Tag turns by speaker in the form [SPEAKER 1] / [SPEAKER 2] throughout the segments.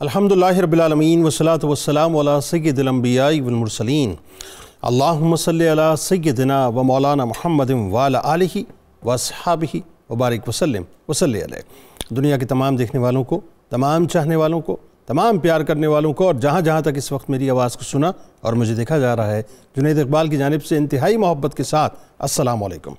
[SPEAKER 1] الحمدللہ رب العالمین والصلاة والسلام علی سید الانبیاء والمرسلین اللہم صلی علی سیدنا و مولانا محمد وعلی آلہ و اصحابہ وبارک وسلم وصلی علیہ۔ دنیا کے تمام دیکھنے والوں کو، تمام چاہنے والوں کو، تمام پیار کرنے والوں کو اور جہاں جہاں تک اس وقت میری آواز کو سنا اور مجھے دیکھا جا رہا ہے، جنید اقبال کی جانب سے انتہائی محبت کے ساتھ السلام علیکم۔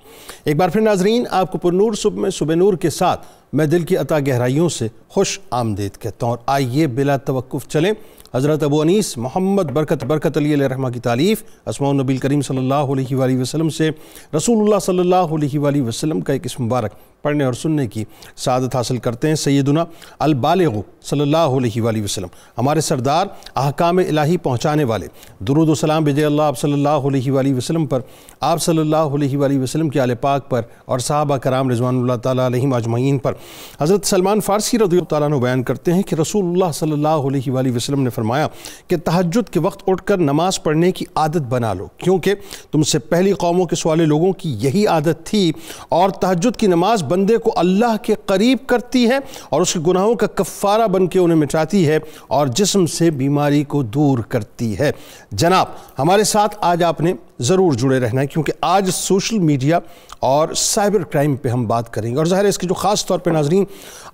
[SPEAKER 1] ایک بار پھر ناظرین، آپ کو پر نور صبح میں صبح نور کے ساتھ میں دل کی عطا گہرائیوں سے خوش آمدید کہتا ہوں، اور آئیے بلا توقف چلیں حضرت ابو انیس محمد برکت علی علیہ رحمہ کی تعلیف اسماء النبی کریم صلی اللہ علیہ وآلہ وسلم سے رسول اللہ صلی اللہ علیہ وآلہ وسلم کا ایک اسم مبارک پڑھنے اور سننے کی سعادت حاصل کرتے ہیں۔ سیدنا البالغ صلی اللہ علیہ وآلہ وسلم، ہمارے سردار، احکام الہی پہنچانے والے، درود و سلام بھیجے اللہ آپ صلی اللہ علیہ وآلہ وسلم پر، آپ صلی اللہ علیہ وآلہ وسلم کے آل پاک پر اور صحابہ کرام رضوان اللہ تعالیٰ علیہم اجمعین پر۔ حضرت سلمان فارسی رضی اللہ تعالیٰ عنہ بیان کرتے ہیں کہ رسول اللہ صلی اللہ علیہ وآلہ وسلم نے فرمایا کہ تہجد کے وقت اٹھ کر نماز پڑھنے کی عادت بنا لو، کیونکہ تم سے پہلی قوموں کے سوالے لوگوں کی یہی عادت تھی، اور تہجد کی نماز بندے کو اللہ کے قریب کرتی ہے اور اس کے گناہوں کا کفارہ بن کے انہیں مٹاتی ہے اور جسم سے بیماری کو دور کرتی ہے۔ جناب، ہمارے ساتھ آج آپ نے ضرور جڑے رہنا ہے، کیونکہ آج سوشل میڈیا اور سائبر کرائم پہ ہم بات کریں گے، اور ظاہر ہے اس کے جو خاص طور پہ ناظرین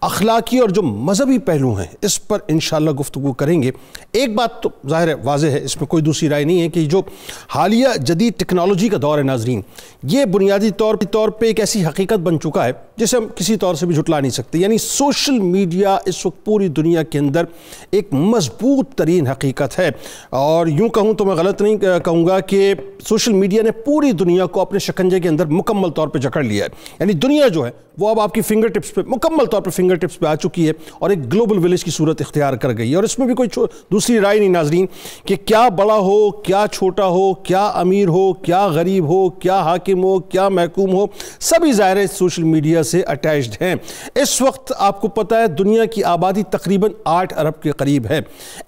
[SPEAKER 1] اخلاقی اور جو مذہبی پہلو ہیں اس پر انشاءاللہ گفتگو کریں گے۔ ایک بات تو ظاہر ہے واضح ہے، اس میں کوئی دوسری رائے نہیں ہے کہ جو حالیہ جدید ٹیکنالوجی کا دور ہے ناظرین، یہ بنیادی طور پہ ایک ایسی حقیقت بن چکا ہے جسے ہم کسی طور سے بھی جھٹلا نہیں سکتے، یعنی سوشل میڈیا اس وقت پوری دنیا کے اندر ایک مضبوط ترین حقیقت ہے، اور یوں کہوں تو میں غلط نہیں کہوں گا کہ سوشل میڈیا نے پوری دنیا کو اپنے شکنجے کے اندر مکمل طور پہ جکڑ لیا ہے، یعنی دنیا جو ہے وہ اب آپ کی فنگر ٹپس پہ مکمل طور پہ فنگر ٹپس پہ آ چکی ہے اور ایک گلوبل ولیج کی صورت اختیار کر گئی ہے، اور اس میں بھی کوئی دوسری رائے نہیں ناظرین کہ کیا بڑا ہو، کیا چھوٹا ہو، کیا امیر ہو، کیا غریب ہو، کیا حاکم ہو، کیا محکوم ہو، سبھی ظاہر سوشل میڈیا سے اٹیچڈ ہیں۔ اس وقت آپ کو پتہ ہے دنیا کی آبادی تقریباً 8 ارب کے قریب ہے،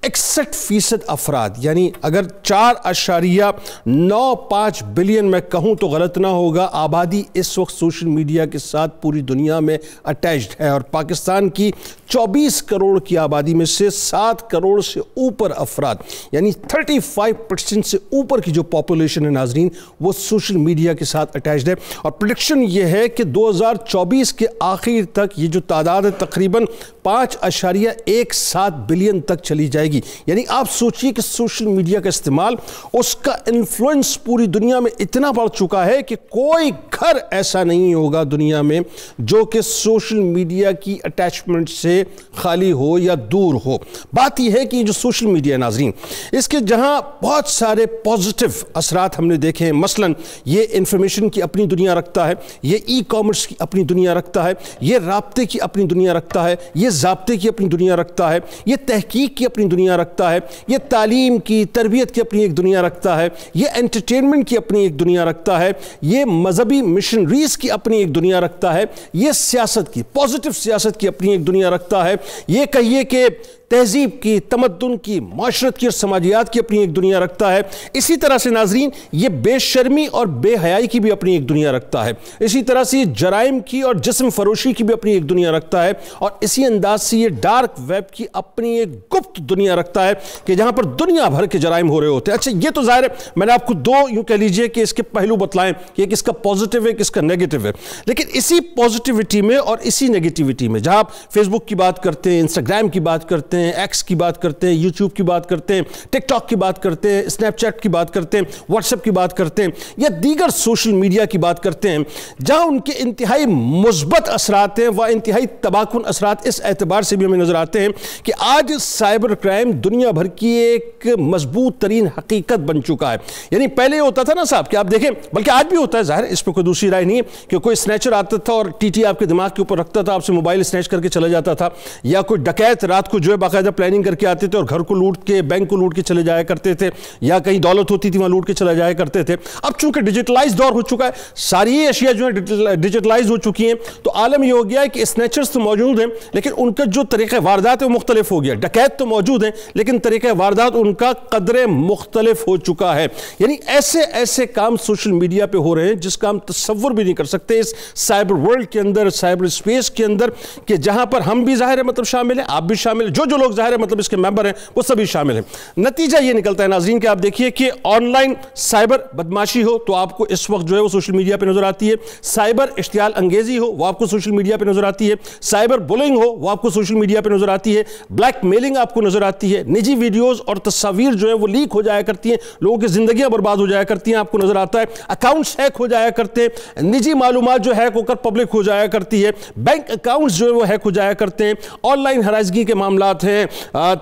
[SPEAKER 1] 61% افراد، یعنی اگر 4.95 بلین میں کہوں تو غلط نہ ہوگا، آبادی اس وقت سوشل میڈیا کے ساتھ پوری دنیا میں اٹیچڈ ہے، اور پاکستان کی 24 کروڑ کی آبادی میں سے 7 کروڑ سے اوپر افراد، یعنی 35% سے اوپر کی جو پاپولیشن ہے ناظرین، وہ سوشل میڈیا کے ساتھ اٹیچڈ ہے، اور پریڈکشن یہ ہے کہ 2024 کے آخر تک یہ جو تعداد ہے تقریباً 5.17 بلین تک چلی جائے گی۔ یعنی آپ سوچئے کہ سوشل میڈیا کا استعمال، اس کا انفلوئنس پوری دنیا میں اتنا بڑھ چکا ہے کہ کوئی گھر ایسا نہیں ہوگا دنیا میں جو کہ سوشل میڈیا کی اٹیچمنٹ سے خالی ہو یا دور ہو۔ بات یہ ہے کہ یہ جو سوشل میڈیا ناظرین، اس کے جہاں بہت سارے پازیٹیو اثرات ہم نے دیکھے ہیں، مثلا یہ انفارمیشن کی اپنی دنیا رکھتا ہے، یہ ای کامرس کی اپنی دنیا رکھتا ہے، یہ رابطے کی اپنی دنیا رکھتا ہے، یہ ضابطے کی اپنی دنیا رکھتا ہے، یہ تحقیق کی اپنی دنیا رکھتا ہے، یہ تعلیم کی تربیت کی اپنی ایک دنیا رکھتا ہے، یہ انٹرٹینمنٹ کی اپنی ایک دنیا رکھتا ہے، یہ مذہبی مشنریز کی اپنی ایک دنیا رکھتا ہے، یہ سیاست کی، پازیٹیو سیاست کی اپنی ایک دنیا رکھتا ہے، یہ کہیے کہ تہذیب کی، تمدن کی، معاشرت کی اور سماجیات کی اپنی ایک دنیا رکھتا ہے۔ اسی طرح سے ناظرین یہ بے شرمی اور بے حیائی کی بھی اپنی ایک دنیا رکھتا ہے، اسی طرح سے یہ جرائم کی اور جسم فروشی کی بھی اپنی ایک دنیا رکھتا ہے، اور اسی انداز سے یہ ڈارک ویب کی اپنی ایک گپت دنیا رکھتا ہے کہ جہاں پر دنیا بھر کے جرائم ہو رہے ہوتے ہیں۔ اچھا، یہ تو ظاہر ہے میں نے آپ کو دو یوں کہہ لیجئے کہ اس کے پہلو بتلائیں کہ ایک اس کا پازیٹیو ہے، ایک اس کا نیگیٹیو ہے، لیکن اسی پازیٹیوٹی میں اور اسی نیگیٹیوٹی میں جہاں آپ فیس بک کی بات کرتے ہیں، انسٹاگرام کی بات کرتے ہیں، ایکس کی بات کرتے ہیں، یوٹیوب کی بات کرتے ہیں، ٹک ٹاک کی بات کرتے ہیں، اسنیپ چیٹ کی بات کرتے ہیں، واٹس ایپ کی بات کرتے ہیں، یا دیگر سوشل میڈیا کی بات کرتے ہیں، جہاں ان کے انتہائی مثبت اثرات ہیں وہ انتہائی تباہ کن اثرات اس اعتبار سے بھی ہمیں نظر آتے ہیں کہ آج سائبر کرائم دنیا بھر کی ایک مضبوط ترین حقیقت بن چکا ہے۔ یعنی پہلے ہوتا تھا نا صاحب کہ آپ دیکھیں، بلکہ آج بھی ہوتا ہے، ظاہر اس پہ کوئی دوسری رائے نہیں ہے کہ کوئی سنیچر آتا تھا اور ٹی ٹی آپ کے دماغ کے اوپر رکھتا تھا، آپ سے موبائل سنیچ کر کے چلا جاتا تھا، یا کوئی ڈکیت رات کو جو ہے باقاعدہ پلاننگ کر کے آتے تھے اور گھر کو لوٹ کے، بینک کو لوٹ کے چلے جایا کرتے تھے، یا کہیں دولت ہوتی تھی وہاں لوٹ کے چلا جایا کرتے تھے۔ اب چونکہ ڈیجیٹلائز دور ہو چکا ہے، ساری اشیاء جو ہیں ڈیجیٹلائز ہو چکی ہیں، تو عالم یہ ہو گیا ہے کہ اسنیچرز تو موجود ہیں لیکن ان کا جو طریقہ واردات ہے وہ مختلف ہو گیا، ڈکیت تو موجود ہیں لیکن طریقہ واردات ان کا قدرے مختلف ہو چکا ہے۔ یعنی ایسے کام سوشل میڈیا پہ ہو رہے ہیں جس کا ہم تصور بھی نہیں کر سکتے اس سائبر ورلڈ کے اندر، سائبر اسپیس کے اندر، کہ جہاں پر ہم بھی ظاہر ہے مطلب شامل ہیں، آپ بھی شامل ہیں، جو لوگ ظاہر ہے مطلب اس کے ممبر ہیں وہ سبھی شامل ہیں۔ نتیجہ یہ نکلتا ہے ناظرین کہ آپ دیکھیے کہ آن لائن سائبر بدماشی ہو تو آپ کو اس وقت جو ہے وہ سوشل میڈیا پہ نظر آتی ہے، سائبر اشتعال انگیزی ہو وہ آپ کو سوشل میڈیا پہ نظر آتی ہے، سائبر بولنگ ہو وہ آپ کو سوشل میڈیا پہ نظر آتی ہے، بلیک میلنگ آپ کو نظر آتی ہے، نجی ویڈیوز اور تصاویر جو ہیں وہ لیک ہو جایا کرتی ہیں، لوگوں کی زندگیاں برباد ہو جایا کرتی ہیں، آپ کو نظر آتا ہے اکاؤنٹس ہیک ہو جایا کرتے ہیں، نجی معلومات جو ہیک ہو کر پبلک ہو جایا کرتی ہے، بینک اکاؤنٹس جو ہے وہ ہیک ہو جایا کرتے ہیں، آن لائن ہراسگی کے معاملات ہیں،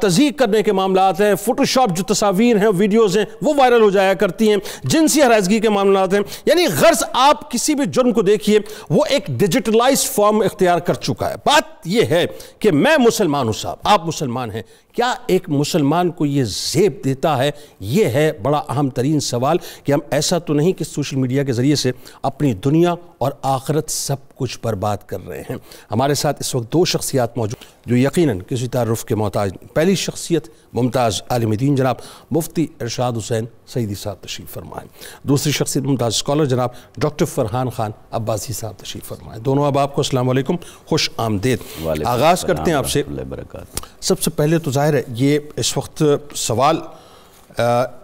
[SPEAKER 1] تضحیک کرنے کے معاملات ہیں، فوٹوشاپ جو تصاویر ہیں ویڈیوز ہیں وہ وائرل ہو جایا کرتی ہیں، جنسی ہراسگی کے معاملات ہیں، یعنی غرض آپ کسی بھی جرم کو دیکھیے وہ ایک ڈیجیٹلائز فارم اختیار کر چکا ہے۔ بات یہ ہے کہ میں مسلمان ہوں صاحب، آپ مسلمان ہیں، کیا ایک مسلمان کو یہ زیب دیتا ہے؟ یہ ہے بڑا اہم ترین سوال کہ ہم ایسا تو نہیں کہ سوشل میڈیا کے ذریعے سے اپنی دنیا اور آخرت سب کچھ برباد کر رہے ہیں۔ ہمارے ساتھ اس وقت دو شخصیات موجود جو یقیناً کسی تعارف کے محتاج۔ پہلی شخصیت ممتاز عالم دین جناب مفتی ارشاد حسین سعیدی صاحب تشریف فرمائیں، دوسری شخصیت ممتاز اسکالر جناب ڈاکٹر فرحان خان عباسی صاحب تشریف فرمائیں۔ دونوں اب آپ کو السلام علیکم، خوش آمدید۔ آغاز کرتے ہیں آپ سے۔ سب سے پہلے تو ظاہر ہے یہ اس وقت سوال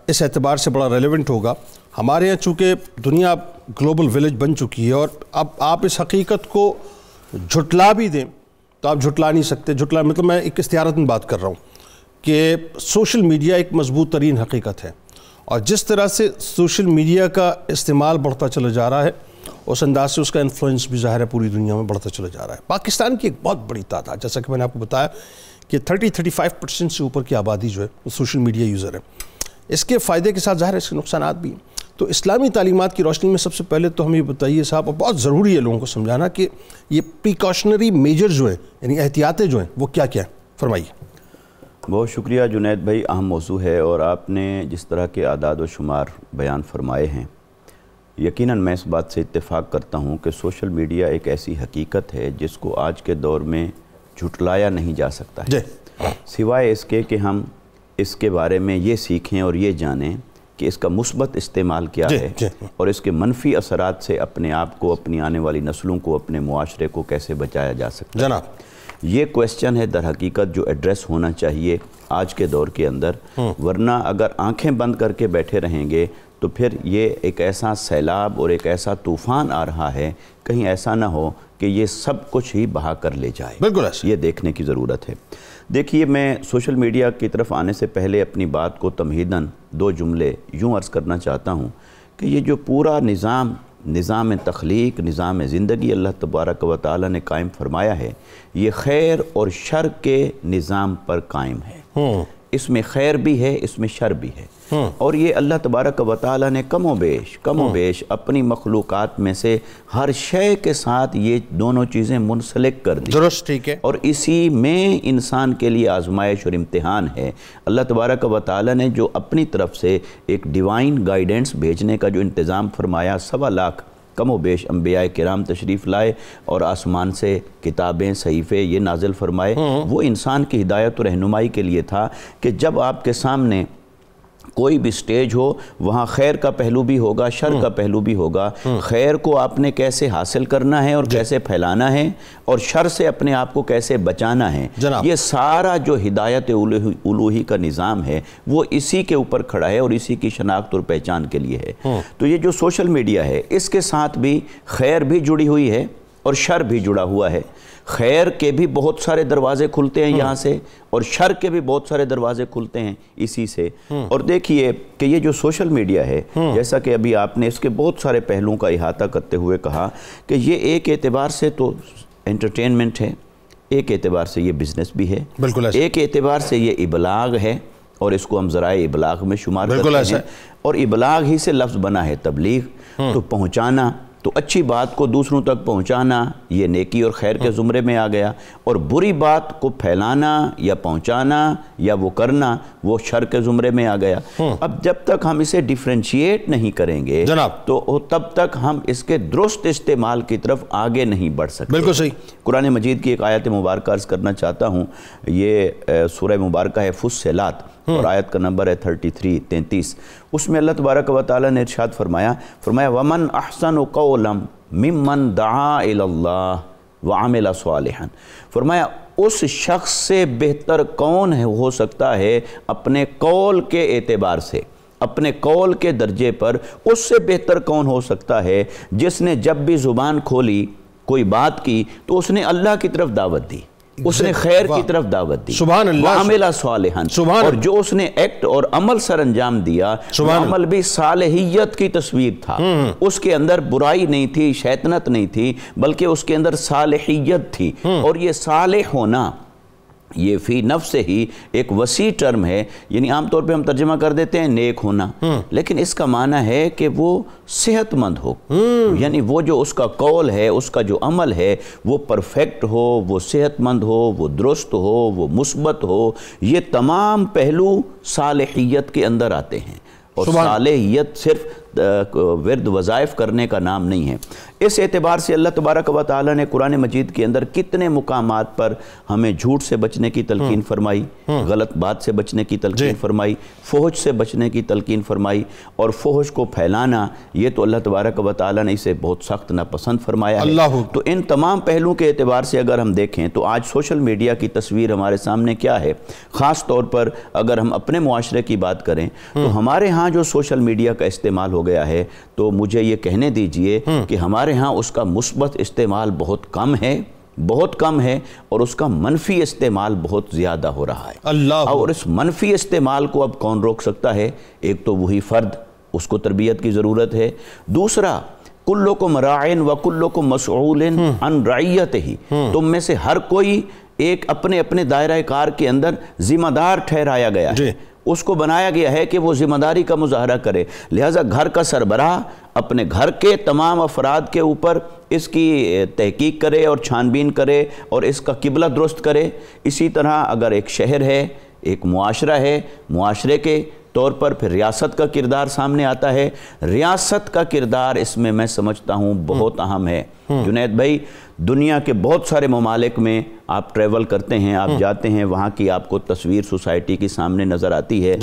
[SPEAKER 1] اس اعتبار سے بڑا ریلیونٹ ہوگا، ہمارے یہاں چونکہ دنیا گلوبل ویلیج بن چکی ہے اور اب آپ اس حقیقت کو جھٹلا بھی دیں تو آپ جھٹلا نہیں سکتے۔ جھٹلا مطلب میں ایک استعارتاً بات کر رہا ہوں کہ سوشل میڈیا ایک مضبوط ترین حقیقت ہے، اور جس طرح سے سوشل میڈیا کا استعمال بڑھتا چلا جا رہا ہے اس انداز سے اس کا انفلوئنس بھی ظاہر ہے پوری دنیا میں بڑھتا چلا جا رہا ہے۔ پاکستان کی ایک بہت بڑی تعداد، جیسا کہ میں نے آپ کو بتایا کہ 35% سے اوپر کی آبادی جو ہے وہ سوشل میڈیا یوزر ہے۔ اس کے فائدے کے ساتھ ظاہر ہے اس کے نقصانات بھی ہیں۔ تو اسلامی تعلیمات کی روشنی میں سب سے پہلے تو ہمیں یہ بتائیے صاحب، اور بہت ضروری ہے لوگوں کو سمجھانا کہ یہ پریکاشنری میجر جو ہیں یعنی احتیاطیں جو ہیں وہ کیا کیا ہیں، فرمائیے۔
[SPEAKER 2] بہت شکریہ جنید بھائی، اہم موضوع ہے، اور آپ نے جس طرح کے اعداد و شمار بیان فرمائے ہیں یقیناً میں اس بات سے اتفاق کرتا ہوں کہ سوشل میڈیا ایک ایسی حقیقت ہے جس کو آج کے دور میں جھٹلایا نہیں جا سکتا ہے، سوائے اس کے کہ ہم اس کے بارے میں یہ سیکھیں اور یہ جانیں کہ اس کا مثبت استعمال کیا ہے اور اس کے منفی اثرات سے اپنے آپ کو، اپنی آنے والی نسلوں کو، اپنے معاشرے کو کیسے بچایا جا سکتا ہے۔ جناب یہ کویسچن ہے در حقیقت جو ایڈریس ہونا چاہیے آج کے دور کے اندر، ورنہ اگر آنکھیں بند کر کے بیٹھے رہیں گے تو پھر یہ ایک ایسا سیلاب اور ایک ایسا طوفان آ رہا ہے، کہیں ایسا نہ ہو کہ یہ سب کچھ ہی بہا کر لے جائے۔ بالکل ایسا، یہ دیکھنے کی ضرورت ہے۔ دیکھیے، میں سوشل میڈیا کی طرف آنے سے پہلے اپنی بات کو تمہیداً دو جملے یوں عرض کرنا چاہتا ہوں کہ یہ جو پورا نظام تخلیق، نظام زندگی اللہ تبارک و تعالی نے قائم فرمایا ہے، یہ خیر اور شر کے نظام پر قائم ہے۔ اس میں خیر بھی ہے، اس میں شر بھی ہے، اور یہ اللہ تبارک و تعالی نے کم و بیش اپنی مخلوقات میں سے ہر شے کے ساتھ یہ دونوں چیزیں منسلک کر دی۔ درست، ٹھیک ہے، اور اسی میں انسان کے لیے آزمائش اور امتحان ہے۔ اللہ تبارک و تعالی نے جو اپنی طرف سے ایک ڈیوائن گائیڈنس بھیجنے کا جو انتظام فرمایا، 1.25 لاکھ کم و بیش انبیاء کرام تشریف لائے اور آسمان سے کتابیں، صحیفے یہ نازل فرمائے، وہ انسان کی ہدایت و رہنمائی کے لیے تھا کہ جب آپ کے سامنے کوئی بھی سٹیج ہو وہاں خیر کا پہلو بھی ہوگا، شر کا پہلو بھی ہوگا۔ خیر کو آپ نے کیسے حاصل کرنا ہے اور کیسے پھیلانا ہے، اور شر سے اپنے آپ کو کیسے بچانا ہے، یہ سارا جو ہدایت الوہی کا نظام ہے وہ اسی کے اوپر کھڑا ہے اور اسی کی شناخت اور پہچان کے لیے ہے۔ تو یہ جو سوشل میڈیا ہے اس کے ساتھ بھی خیر بھی جڑی ہوئی ہے اور شر بھی جڑا ہوا ہے۔ خیر کے بھی بہت سارے دروازے کھلتے ہیں یہاں سے، اور شر کے بھی بہت سارے دروازے کھلتے ہیں اسی سے۔ اور دیکھیے کہ یہ جو سوشل میڈیا ہے، جیسا کہ ابھی آپ نے اس کے بہت سارے پہلوؤں کا احاطہ کرتے ہوئے کہا کہ یہ ایک اعتبار سے تو انٹرٹینمنٹ ہے، ایک اعتبار سے یہ بزنس بھی ہے، ایک اعتبار سے یہ ابلاغ ہے اور اس کو ہم ذرائع ابلاغ میں شمار کرتے ہیں، اور ابلاغ ہی سے لفظ بنا ہے تبلیغ، تو پہنچانا، تو اچھی بات کو دوسروں تک پہنچانا یہ نیکی اور خیر کے زمرے میں آ گیا، اور بری بات کو پھیلانا یا پہنچانا یا وہ کرنا وہ شر کے زمرے میں آ گیا۔ اب جب تک ہم اسے ڈیفرینشیٹ نہیں کریں گے تو تب تک ہم اس کے درست استعمال کی طرف آگے نہیں بڑھ سکتے۔ بالکل صحیح۔ قرآن مجید کی ایک آیت مبارکہ عرض کرنا چاہتا ہوں، یہ سورہ مبارکہ ہے فصلات، اور آیت کا نمبر ہے 33 اس میں اللہ تبارک و تعالی نے ارشاد فرمایا وَمَنْ أَحْسَنُ قَوْلًا مِمَّنْ دَعَا إِلَى اللَّهِ وعمل صالحا، فرمایا اس شخص سے بہتر کون ہو سکتا ہے اپنے قول کے اعتبار سے، اپنے قول کے درجے پر اس سے بہتر کون ہو سکتا ہے جس نے جب بھی زبان کھولی کوئی بات کی تو اس نے اللہ کی طرف دعوت دی، اس نے خیر کی طرف دعوت دی،
[SPEAKER 1] سبحان اللہ،
[SPEAKER 2] وعمل صالحا، اور جو اس نے ایکٹ اور عمل سر انجام دیا وہ عمل بھی صالحیت کی تصویر تھا، اس کے اندر برائی نہیں تھی، شیطنت نہیں تھی، بلکہ اس کے اندر صالحیت تھی، اور یہ صالح ہونا یہ فی نفس ہی ایک وسیع ٹرم ہے، یعنی عام طور پہ ہم ترجمہ کر دیتے ہیں نیک ہونا، لیکن اس کا معنی ہے کہ وہ صحت مند ہو، یعنی وہ جو اس کا قول ہے، اس کا جو عمل ہے وہ پرفیکٹ ہو، وہ صحت مند ہو، وہ درست ہو، وہ مثبت ہو، یہ تمام پہلو صالحیت کے اندر آتے ہیں، اور صالحیت صرف ورد وظائف کرنے کا نام نہیں ہے۔ اس اعتبار سے اللہ تبارک و تعالی نے قرآن مجید کے اندر کتنے مقامات پر ہمیں جھوٹ سے بچنے کی تلقین فرمائی، غلط بات سے بچنے کی تلقین فرمائی، فحش سے بچنے کی تلقین فرمائی، اور فحش کو پھیلانا یہ تو اللہ تبارک و تعالی نے اسے بہت سخت ناپسند فرمایا ہے۔ تو ان تمام پہلوؤں کے اعتبار سے اگر ہم دیکھیں تو آج سوشل میڈیا کی تصویر ہمارے سامنے کیا ہے، خاص طور پر اگر ہم اپنے معاشرے کی بات کریں تو ہمارے ہاں جو سوشل میڈیا کا استعمال ہو گیا ہے تو مجھے یہ کہنے دیجئے کہ ہمارے ہاں اس کا مثبت استعمال بہت کم ہے اور اس کا منفی استعمال بہت زیادہ ہو رہا ہے، اور اس منفی استعمال کو اب کون روک سکتا ہے؟ ایک تو وہی فرد، اس کو تربیت کی ضرورت ہے، دوسرا کلکم راعٍ وکلکم مسئول عن رعیتہ، تم میں سے ہر کوئی ایک اپنے اپنے دائرہ کار کے اندر ذمہ دار ٹھہرایا گیا ہے، اس کو بنایا گیا ہے کہ وہ ذمہ داری کا مظاہرہ کرے، لہٰذا گھر کا سربراہ اپنے گھر کے تمام افراد کے اوپر اس کی تحقیق کرے اور چھان بین کرے اور اس کا قبلہ درست کرے۔ اسی طرح اگر ایک شہر ہے، ایک معاشرہ ہے، معاشرے کے طور پر پھر ریاست کا کردار سامنے آتا ہے، ریاست کا کردار اس میں میں سمجھتا ہوں بہت اہم ہے۔ جنید بھائی، دنیا کے بہت سارے ممالک میں آپ ٹریول کرتے ہیں، آپ جاتے ہیں، وہاں کی آپ کو تصویر سوسائٹی کی سامنے نظر آتی ہے،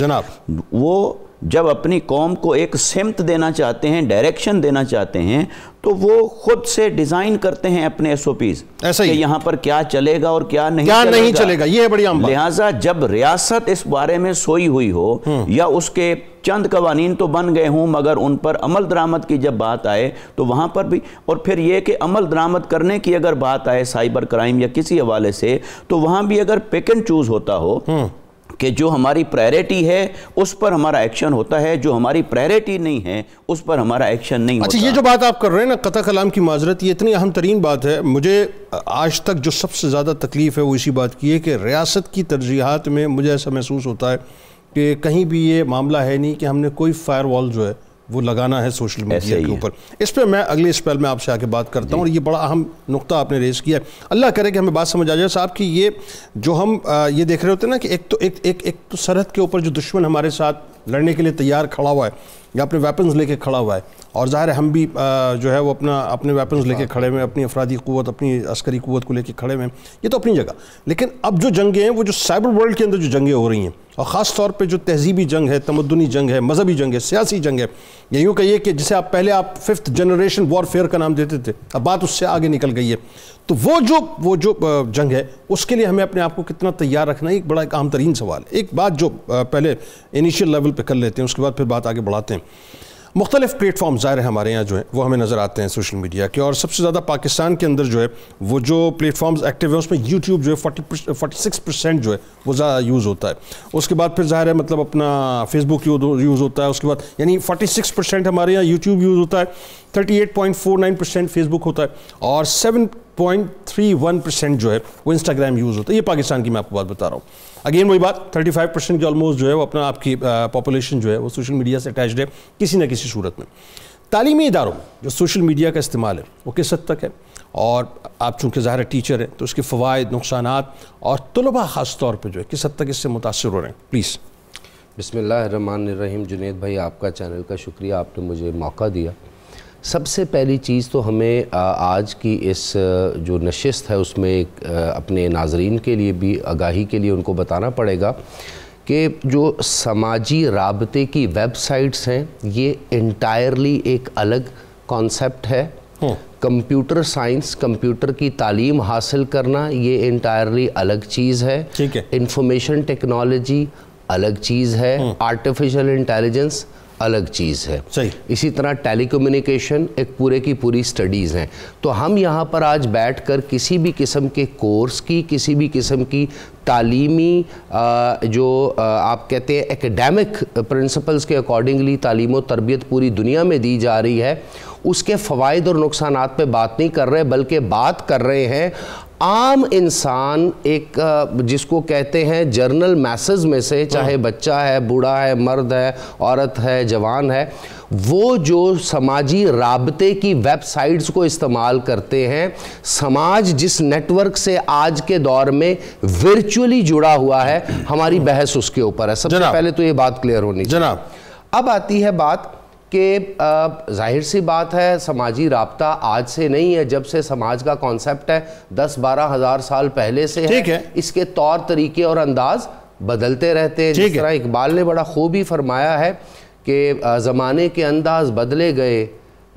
[SPEAKER 2] وہ جب اپنی قوم کو ایک سمت دینا چاہتے ہیں، ڈائریکشن دینا چاہتے ہیں، تو وہ خود سے ڈیزائن کرتے ہیں اپنے ایس او پیز کہ یہاں پر کیا چلے گا اور کیا نہیں چلے گا، یہ ہے بڑی عام بات۔ لہٰذا جب ریاست اس بارے میں سوئی ہوئی ہو یا اس کے چند قوانین تو بن گئے ہوں مگر ان پر عمل درآمد کی جب بات آئے تو وہاں پر بھی، اور پھر یہ کہ عمل درآمد کرنے کی اگر بات آئے سائبر کرائم یا کسی حوالے سے، تو وہاں بھی اگر پک اینڈ چوز ہوتا ہو کہ جو ہماری پرائرٹی ہے اس پر ہمارا ایکشن ہوتا ہے، جو ہماری پرائرٹی نہیں ہے اس پر ہمارا ایکشن نہیں ہوتا۔
[SPEAKER 1] اچھا، یہ جو بات آپ کر رہے ہیں نا، قطع کلام کی معذرت، یہ اتنی اہم ترین بات ہے۔ مجھے آج تک جو سب سے زیادہ تکلیف ہے وہ اسی بات کی ہے کہ ریاست کی ترجیحات میں مجھے ایسا محسوس ہوتا ہے کہ کہیں بھی یہ معاملہ ہے نہیں کہ ہم نے کوئی فائر وال جو ہے وہ لگانا ہے سوشل میڈیا کے اوپر۔ اس پہ میں اگلے اسپیل میں آپ سے آ کے بات کرتا ہوں، اور یہ بڑا اہم نقطہ آپ نے ریز کیا ہے۔ اللہ کرے کہ ہمیں بات سمجھ آ جائے صاحب کہ یہ جو ہم یہ دیکھ رہے ہوتے ہیں نا کہ ایک تو سرحد کے اوپر جو دشمن ہمارے ساتھ لڑنے کے لیے تیار کھڑا ہوا ہے یا اپنے ویپنز لے کے کھڑا ہوا ہے، اور ظاہر ہے ہم بھی جو ہے وہ اپنے ویپنز لے کے کھڑے ہوئے، اپنی افرادی قوت، اپنی عسکری قوت کو لے کے کھڑے ہوئے ہیں، یہ تو اپنی جگہ۔ لیکن اب جو جنگیں ہیں وہ جو سائبر ورلڈ کے اندر جو جنگیں ہو رہی ہیں، اور خاص طور پہ جو تہذیبی جنگ ہے، تمدنی جنگ ہے، مذہبی جنگ ہے، سیاسی جنگ ہے، یا یوں کہیے کہ جسے آپ پہلے آپ 5th جنریشن وار فیئر کا نام دیتے تھے، اب بات اس سے آگے نکل گئی ہے، تو وہ جو جنگ ہے اس کے لیے ہمیں اپنے آپ کو کتنا تیار رکھنا ہے، ایک بڑا اہم ترین سوال ہے۔ ایک بات جو پہلے انیشیل لیول پہ کر لیتے ہیں، اس کے بعد پھر بات آگے بڑھاتے ہیں۔ مختلف پلیٹ فارم ظاہر ہے ہمارے یہاں جو ہیں وہ ہمیں نظر آتے ہیں سوشل میڈیا کے، اور سب سے زیادہ پاکستان کے اندر جو ہے وہ جو پلیٹ فارمز ایکٹیو ہیں اس میں یوٹیوب جو ہے 46% جو ہے وہ زیادہ یوز ہوتا ہے۔ اس کے بعد پھر ظاہر ہے مطلب اپنا فیس بک یوز ہوتا ہے، اس کے بعد یعنی 46% ہمارے یہاں یوٹیوب یوز ہوتا ہے، 38.49% فیس بک ہوتا ہے، اور 7.31% جو ہے وہ انسٹاگرام یوز ہوتا ہے۔ یہ پاکستان کی میں آپ کو بات بتا رہا ہوں۔ اگین وہی بات، 35% کے آلموسٹ جو ہے وہ اپنا آپ کی پاپولیشن جو ہے وہ سوشل میڈیا سے اٹیچڈ ہے کسی نہ کسی صورت میں۔ تعلیمی اداروں میں جو سوشل میڈیا کا استعمال ہے وہ کس حد تک ہے، اور آپ چونکہ ظاہر ٹیچر ہیں تو اس کے فوائد، نقصانات، اور طلباء خاص طور پہ جو ہے کس حد تک اس سے متاثر ہو رہے ہیں؟ پلیز۔
[SPEAKER 3] بسم اللہ الرحمن الرحیم۔ جنید بھائی، آپ کا چینل کا شکریہ، آپ نے مجھے موقع دیا۔ سب سے پہلی چیز تو ہمیں آج کی اس جو نشست ہے اس میں اپنے ناظرین کے لیے بھی آگاہی کے لیے ان کو بتانا پڑے گا کہ جو سماجی رابطے کی ویب سائٹس ہیں یہ انٹائرلی ایک الگ کانسیپٹ ہے کمپیوٹر سائنس، کمپیوٹر کی تعلیم حاصل کرنا یہ انٹائرلی الگ چیز ہے.
[SPEAKER 1] ٹھیک ہے.
[SPEAKER 3] انفارمیشن ٹیکنالوجی الگ چیز ہے. آرٹیفیشل انٹیلیجنس الگ چیز ہے.
[SPEAKER 1] صحیح.
[SPEAKER 3] اسی طرح ٹیلی کمیونیکیشن ایک پورے کی پوری سٹڈیز ہیں. تو ہم یہاں پر آج بیٹھ کر کسی بھی قسم کے کورس کی، کسی بھی قسم کی تعلیمی جو آپ کہتے ہیں ایکیڈیمک پرنسپلز کے اکارڈنگلی تعلیم و تربیت پوری دنیا میں دی جا رہی ہے، اس کے فوائد اور نقصانات پہ بات نہیں کر رہے، بلکہ بات کر رہے ہیں عام انسان، ایک جس کو کہتے ہیں جرنل میسز میں سے، چاہے بچہ ہے، بوڑھا ہے، مرد ہے، عورت ہے، جوان ہے، وہ جو سماجی رابطے کی ویب سائٹس کو استعمال کرتے ہیں. سماج جس نیٹ ورک سے آج کے دور میں ورچولی جڑا ہوا ہے، ہماری بحث اس کے اوپر ہے. سب سے پہلے تو یہ بات کلیئر ہونی چاہیے.
[SPEAKER 1] جناب
[SPEAKER 3] اب آتی ہے بات کہ ظاہر سی بات ہے سماجی رابطہ آج سے نہیں ہے، جب سے سماج کا کانسیپٹ ہے 10-12 ہزار سال پہلے سے ہے. اس کے طور طریقے اور انداز بدلتے رہتے ہیں. جس طرح اقبال نے بڑا خوب ہی فرمایا ہے کہ زمانے کے انداز بدلے گئے،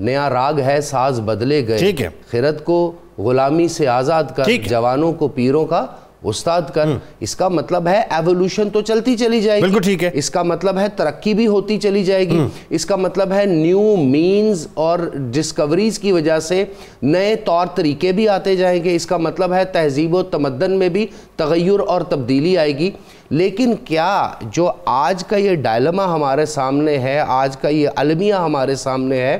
[SPEAKER 3] نیا راگ ہے ساز بدلے گئے، خرد کو غلامی سے آزاد کر، جوانوں کو پیروں کا استاد کر. اس کا مطلب ہے ایوولوشن تو چلتی چلی جائے گی.
[SPEAKER 1] بالکل ٹھیک ہے.
[SPEAKER 3] اس کا مطلب ہے ترقی بھی ہوتی چلی جائے گی. اس کا مطلب ہے نیو مینز اور ڈسکوریز کی وجہ سے نئے طور طریقے بھی آتے جائیں گے. اس کا مطلب ہے تہذیب و تمدن میں بھی تغیر اور تبدیلی آئے گی. لیکن کیا جو آج کا یہ ڈائلما ہمارے سامنے ہے، آج کا یہ المیہ ہمارے سامنے ہے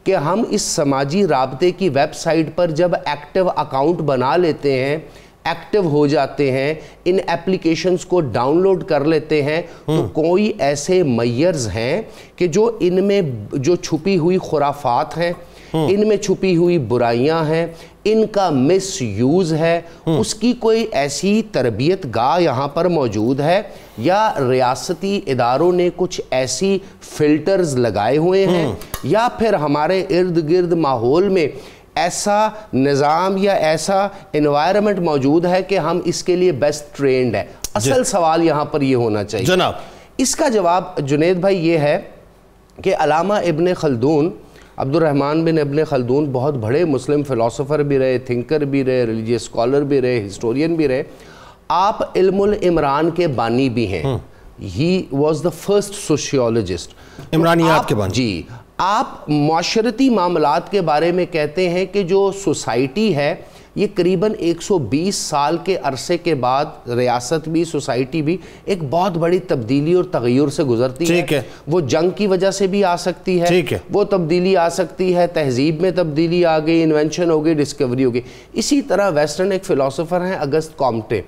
[SPEAKER 3] کہ ہم اس سماجی رابطے کی ویب سائٹ پر جب ایکٹیو اکاؤنٹ بنا لیتے ہیں، ایکٹیو ہو جاتے ہیں، ان اپلیکیشنز کو ڈاؤن لوڈ کر لیتے ہیں، تو کوئی ایسے میئرز ہیں کہ جو ان میں جو چھپی ہوئی خرافات ہیں، ان میں چھپی ہوئی برائیاں ہیں، ان کا مس یوز ہے، اس کی کوئی ایسی تربیت گاہ یہاں پر موجود ہے، یا ریاستی اداروں نے کچھ ایسی فلٹرز لگائے ہوئے ہیں، یا پھر ہمارے ارد گرد ماحول میں ایسا نظام یا ایسا انوائرمنٹ موجود ہے کہ ہم اس کے لیے بیسٹ ٹرینڈ ہے. اصل سوال یہاں پر یہ ہونا چاہیے
[SPEAKER 1] جناب.
[SPEAKER 3] اس کا جواب جنید بھائی یہ ہے کہ علامہ ابن خلدون، عبد الرحمن بن ابن خلدون بہت بڑے مسلم فلسفر بھی رہے، تھنکر بھی رہے، ریلیجیس اسکالر بھی رہے، ہسٹورین بھی رہے. آپ علم العمران کے بانی بھی ہیں. He was the first sociologist.
[SPEAKER 1] عمرانیات کے بانی.
[SPEAKER 3] جی. آپ معاشرتی معاملات کے بارے میں کہتے ہیں کہ جو سوسائٹی ہے یہ قریباً 120 سال کے عرصے کے بعد ریاست بھی، سوسائٹی بھی ایک بہت بڑی تبدیلی اور تغیر سے گزرتی ہے. وہ جنگ کی وجہ سے بھی آ سکتی ہے، وہ تبدیلی آ سکتی ہے، تہذیب میں تبدیلی آ گئی، انوینشن ہو گئی، ڈسکوری ہو گئی. اسی طرح ویسٹرن ایک فلسفر ہیں اگست کامٹے،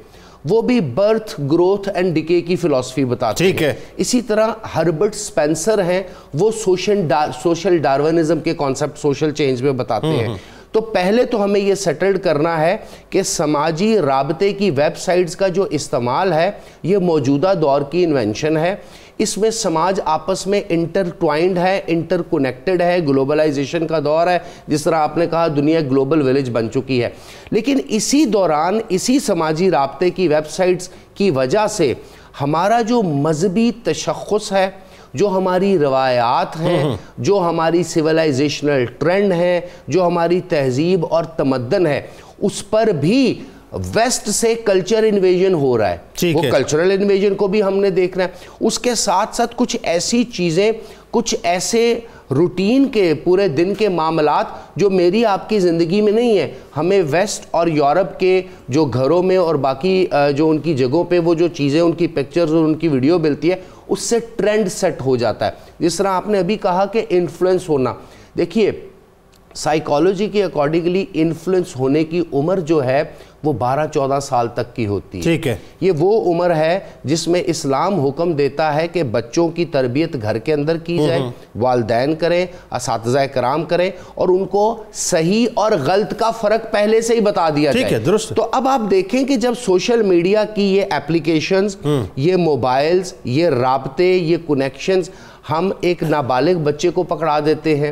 [SPEAKER 3] وہ بھی برتھ، گروتھ اینڈ ڈکے کی فلسفی بتاتے ہیں. اسی طرح ہربرٹ سپینسر ہیں، وہ سوشل ڈارونزم کے کانسیپٹ سوشل چینج میں بتاتے ہیں. تو پہلے تو ہمیں یہ سیٹلڈ کرنا ہے کہ سماجی رابطے کی ویب سائٹس کا جو استعمال ہے یہ موجودہ دور کی انوینشن ہے. اس میں سماج آپس میں انٹرٹوائنڈ ہے، انٹر کنیکٹڈ ہے، گلوبلائزیشن کا دور ہے، جس طرح آپ نے کہا دنیا گلوبل ویلیج بن چکی ہے. لیکن اسی دوران اسی سماجی رابطے کی ویب سائٹس کی وجہ سے ہمارا جو مذہبی تشخص ہے، جو ہماری روایات ہیں، جو ہماری سیولائزیشنل ٹرینڈ ہیں، جو ہماری تہذیب اور تمدن ہے، اس پر بھی ویسٹ سے کلچر انویژن ہو رہا ہے. وہ کلچرل انویژن کو بھی ہم نے دیکھنا ہے. اس کے ساتھ ساتھ کچھ ایسی چیزیں، کچھ ایسے روٹین کے پورے دن کے معاملات جو میری آپ کی زندگی میں نہیں ہے، ہمیں ویسٹ اور یورپ کے جو گھروں میں اور باقی جو ان کی جگہوں پہ وہ جو چیزیں، ان کی پکچرز اور ان کی ویڈیو ملتی ہے، اس سے ٹرینڈ سیٹ ہو جاتا ہے. جس طرح آپ نے ابھی کہا کہ انفلوئنس ہونا، دیکھیے سائیکالوجی کے اکارڈنگلی انفلوئنس ہونے کی عمر جو ہے وہ 12-14 سال تک کی ہوتی ہے. یہ وہ عمر ہے جس میں اسلام حکم دیتا ہے کہ بچوں کی تربیت گھر کے اندر کی جائے، والدین کریں، اساتذہ کرام کریں، اور ان کو صحیح اور غلط کا فرق پہلے سے ہی بتا دیا جائے. تو اب آپ دیکھیں کہ جب سوشل میڈیا کی یہ اپلیکیشنز، یہ موبائلز، یہ رابطے، یہ کنیکشنز ہم ایک نابالغ بچے کو پکڑا دیتے ہیں،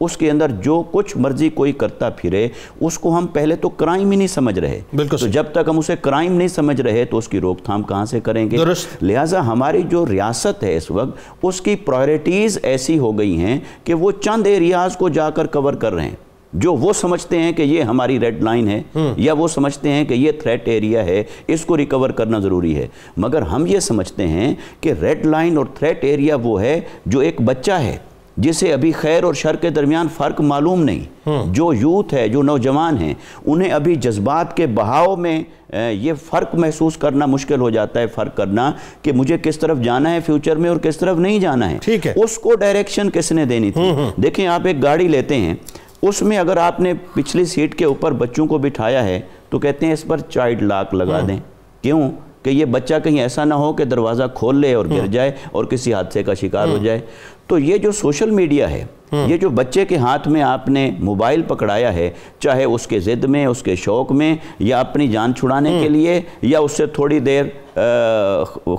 [SPEAKER 2] اس کے اندر جو کچھ مرضی کوئی کرتا پھرے اس کو ہم پہلے تو کرائم ہی نہیں سمجھ رہے. تو جب تک ہم اسے کرائم نہیں سمجھ رہے تو اس کی روک تھام کہاں سے کریں گے؟ لہٰذا ہماری جو ریاست ہے اس وقت اس کی پرائرٹیز ایسی ہو گئی ہیں کہ وہ چند ایریاز کو جا کر کور کر رہے ہیں جو وہ سمجھتے ہیں کہ یہ ہماری ریڈ لائن ہے یا وہ سمجھتے ہیں کہ یہ تھریٹ ایریا ہے، اس کو ریکور کرنا ضروری ہے. مگر ہم یہ سمجھتے ہیں کہ ریڈ لائن اور تھریٹ ایریا وہ ہے جو ایک بچہ ہے جسے ابھی خیر اور شر کے درمیان فرق معلوم نہیں. جو یوتھ ہے، جو نوجوان ہیں، انہیں ابھی جذبات کے بہاؤ میں یہ فرق محسوس کرنا مشکل ہو جاتا ہے، فرق کرنا کہ مجھے کس طرف جانا ہے فیوچر میں اور کس طرف نہیں جانا ہے. اس کو ڈائریکشن کس نے دینی تھی؟ دیکھیں، آپ ایک گاڑی لیتے ہیں، اس میں اگر آپ نے پچھلی سیٹ کے اوپر بچوں کو بٹھایا ہے تو کہتے ہیں اس پر چائلڈ لاک لگا دیں. کیوں؟ کہ یہ بچہ کہیں ایسا نہ ہو کہ دروازہ کھول لے اور گر جائے اور کسی حادثے کا شکار ہو جائے. تو یہ جو سوشل میڈیا ہے، یہ جو بچے کے ہاتھ میں آپ نے موبائل پکڑایا ہے، چاہے اس کے ضد میں، اس کے شوق میں، یا اپنی جان چھڑانے کے لیے، یا اس سے تھوڑی دیر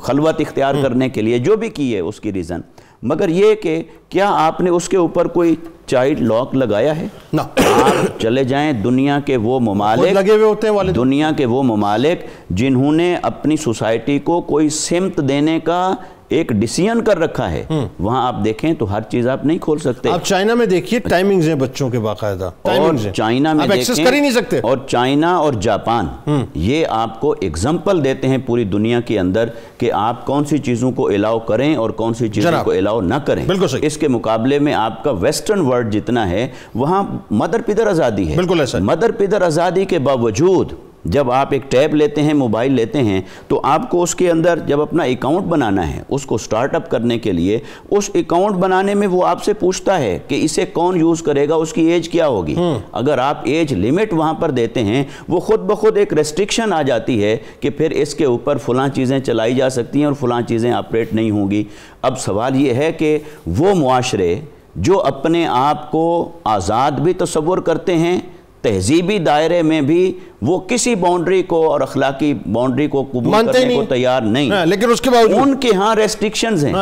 [SPEAKER 2] خلوت اختیار کرنے کے لیے، جو بھی کی ہے اس کی ریزن، مگر یہ کہ کیا آپ نے اس کے اوپر کوئی چائلڈ لاک لگایا ہے؟ نہ. آپ چلے جائیں دنیا کے وہ ممالک،
[SPEAKER 1] لگے ہوئے ہوتے ہیں والد،
[SPEAKER 2] دنیا کے وہ ممالک جنہوں نے اپنی سوسائٹی کو کوئی سمت دینے کا ایک ڈیسیژن کر رکھا ہے، وہاں آپ دیکھیں تو ہر چیز آپ نہیں کھول سکتے.
[SPEAKER 1] آپ چائنا میں دیکھیے ٹائمنگز ہیں بچوں کے باقاعدہ،
[SPEAKER 2] اور چائنا میں
[SPEAKER 1] ایکسس کر ہی نہیں سکتے.
[SPEAKER 2] اور چائنا اور جاپان یہ آپ کو ایگزامپل دیتے ہیں پوری دنیا کے اندر کہ آپ کون سی چیزوں کو الاؤ کریں اور کون سی چیزوں کو الاؤ نہ کریں. اس کے مقابلے میں آپ کا ویسٹرن ورلڈ جتنا ہے وہاں مدر پدر آزادی ہے.
[SPEAKER 1] بالکل ایسا.
[SPEAKER 2] مدر پدر آزادی کے باوجود جب آپ ایک ٹیب لیتے ہیں، موبائل لیتے ہیں، تو آپ کو اس کے اندر جب اپنا اکاؤنٹ بنانا ہے، اس کو سٹارٹ اپ کرنے کے لیے، اس اکاؤنٹ بنانے میں وہ آپ سے پوچھتا ہے کہ اسے کون یوز کرے گا، اس کی ایج کیا ہوگی. اگر آپ ایج لیمٹ وہاں پر دیتے ہیں، وہ خود بخود ایک ریسٹرکشن آ جاتی ہے کہ پھر اس کے اوپر فلاں چیزیں چلائی جا سکتی ہیں اور فلاں چیزیں آپریٹ نہیں ہوں گی. اب سوال یہ ہے کہ وہ معاشرے جو اپنے آپ کو آزاد بھی تصور کرتے ہیں، تہذیبی دائرے میں بھی وہ کسی باؤنڈری کو اور اخلاقی باؤنڈری کو قبول کرنے کو تیار نہیں،
[SPEAKER 1] لیکن اس کے باوجود
[SPEAKER 2] ان کے ہاں ریسٹرکشنز ہیں.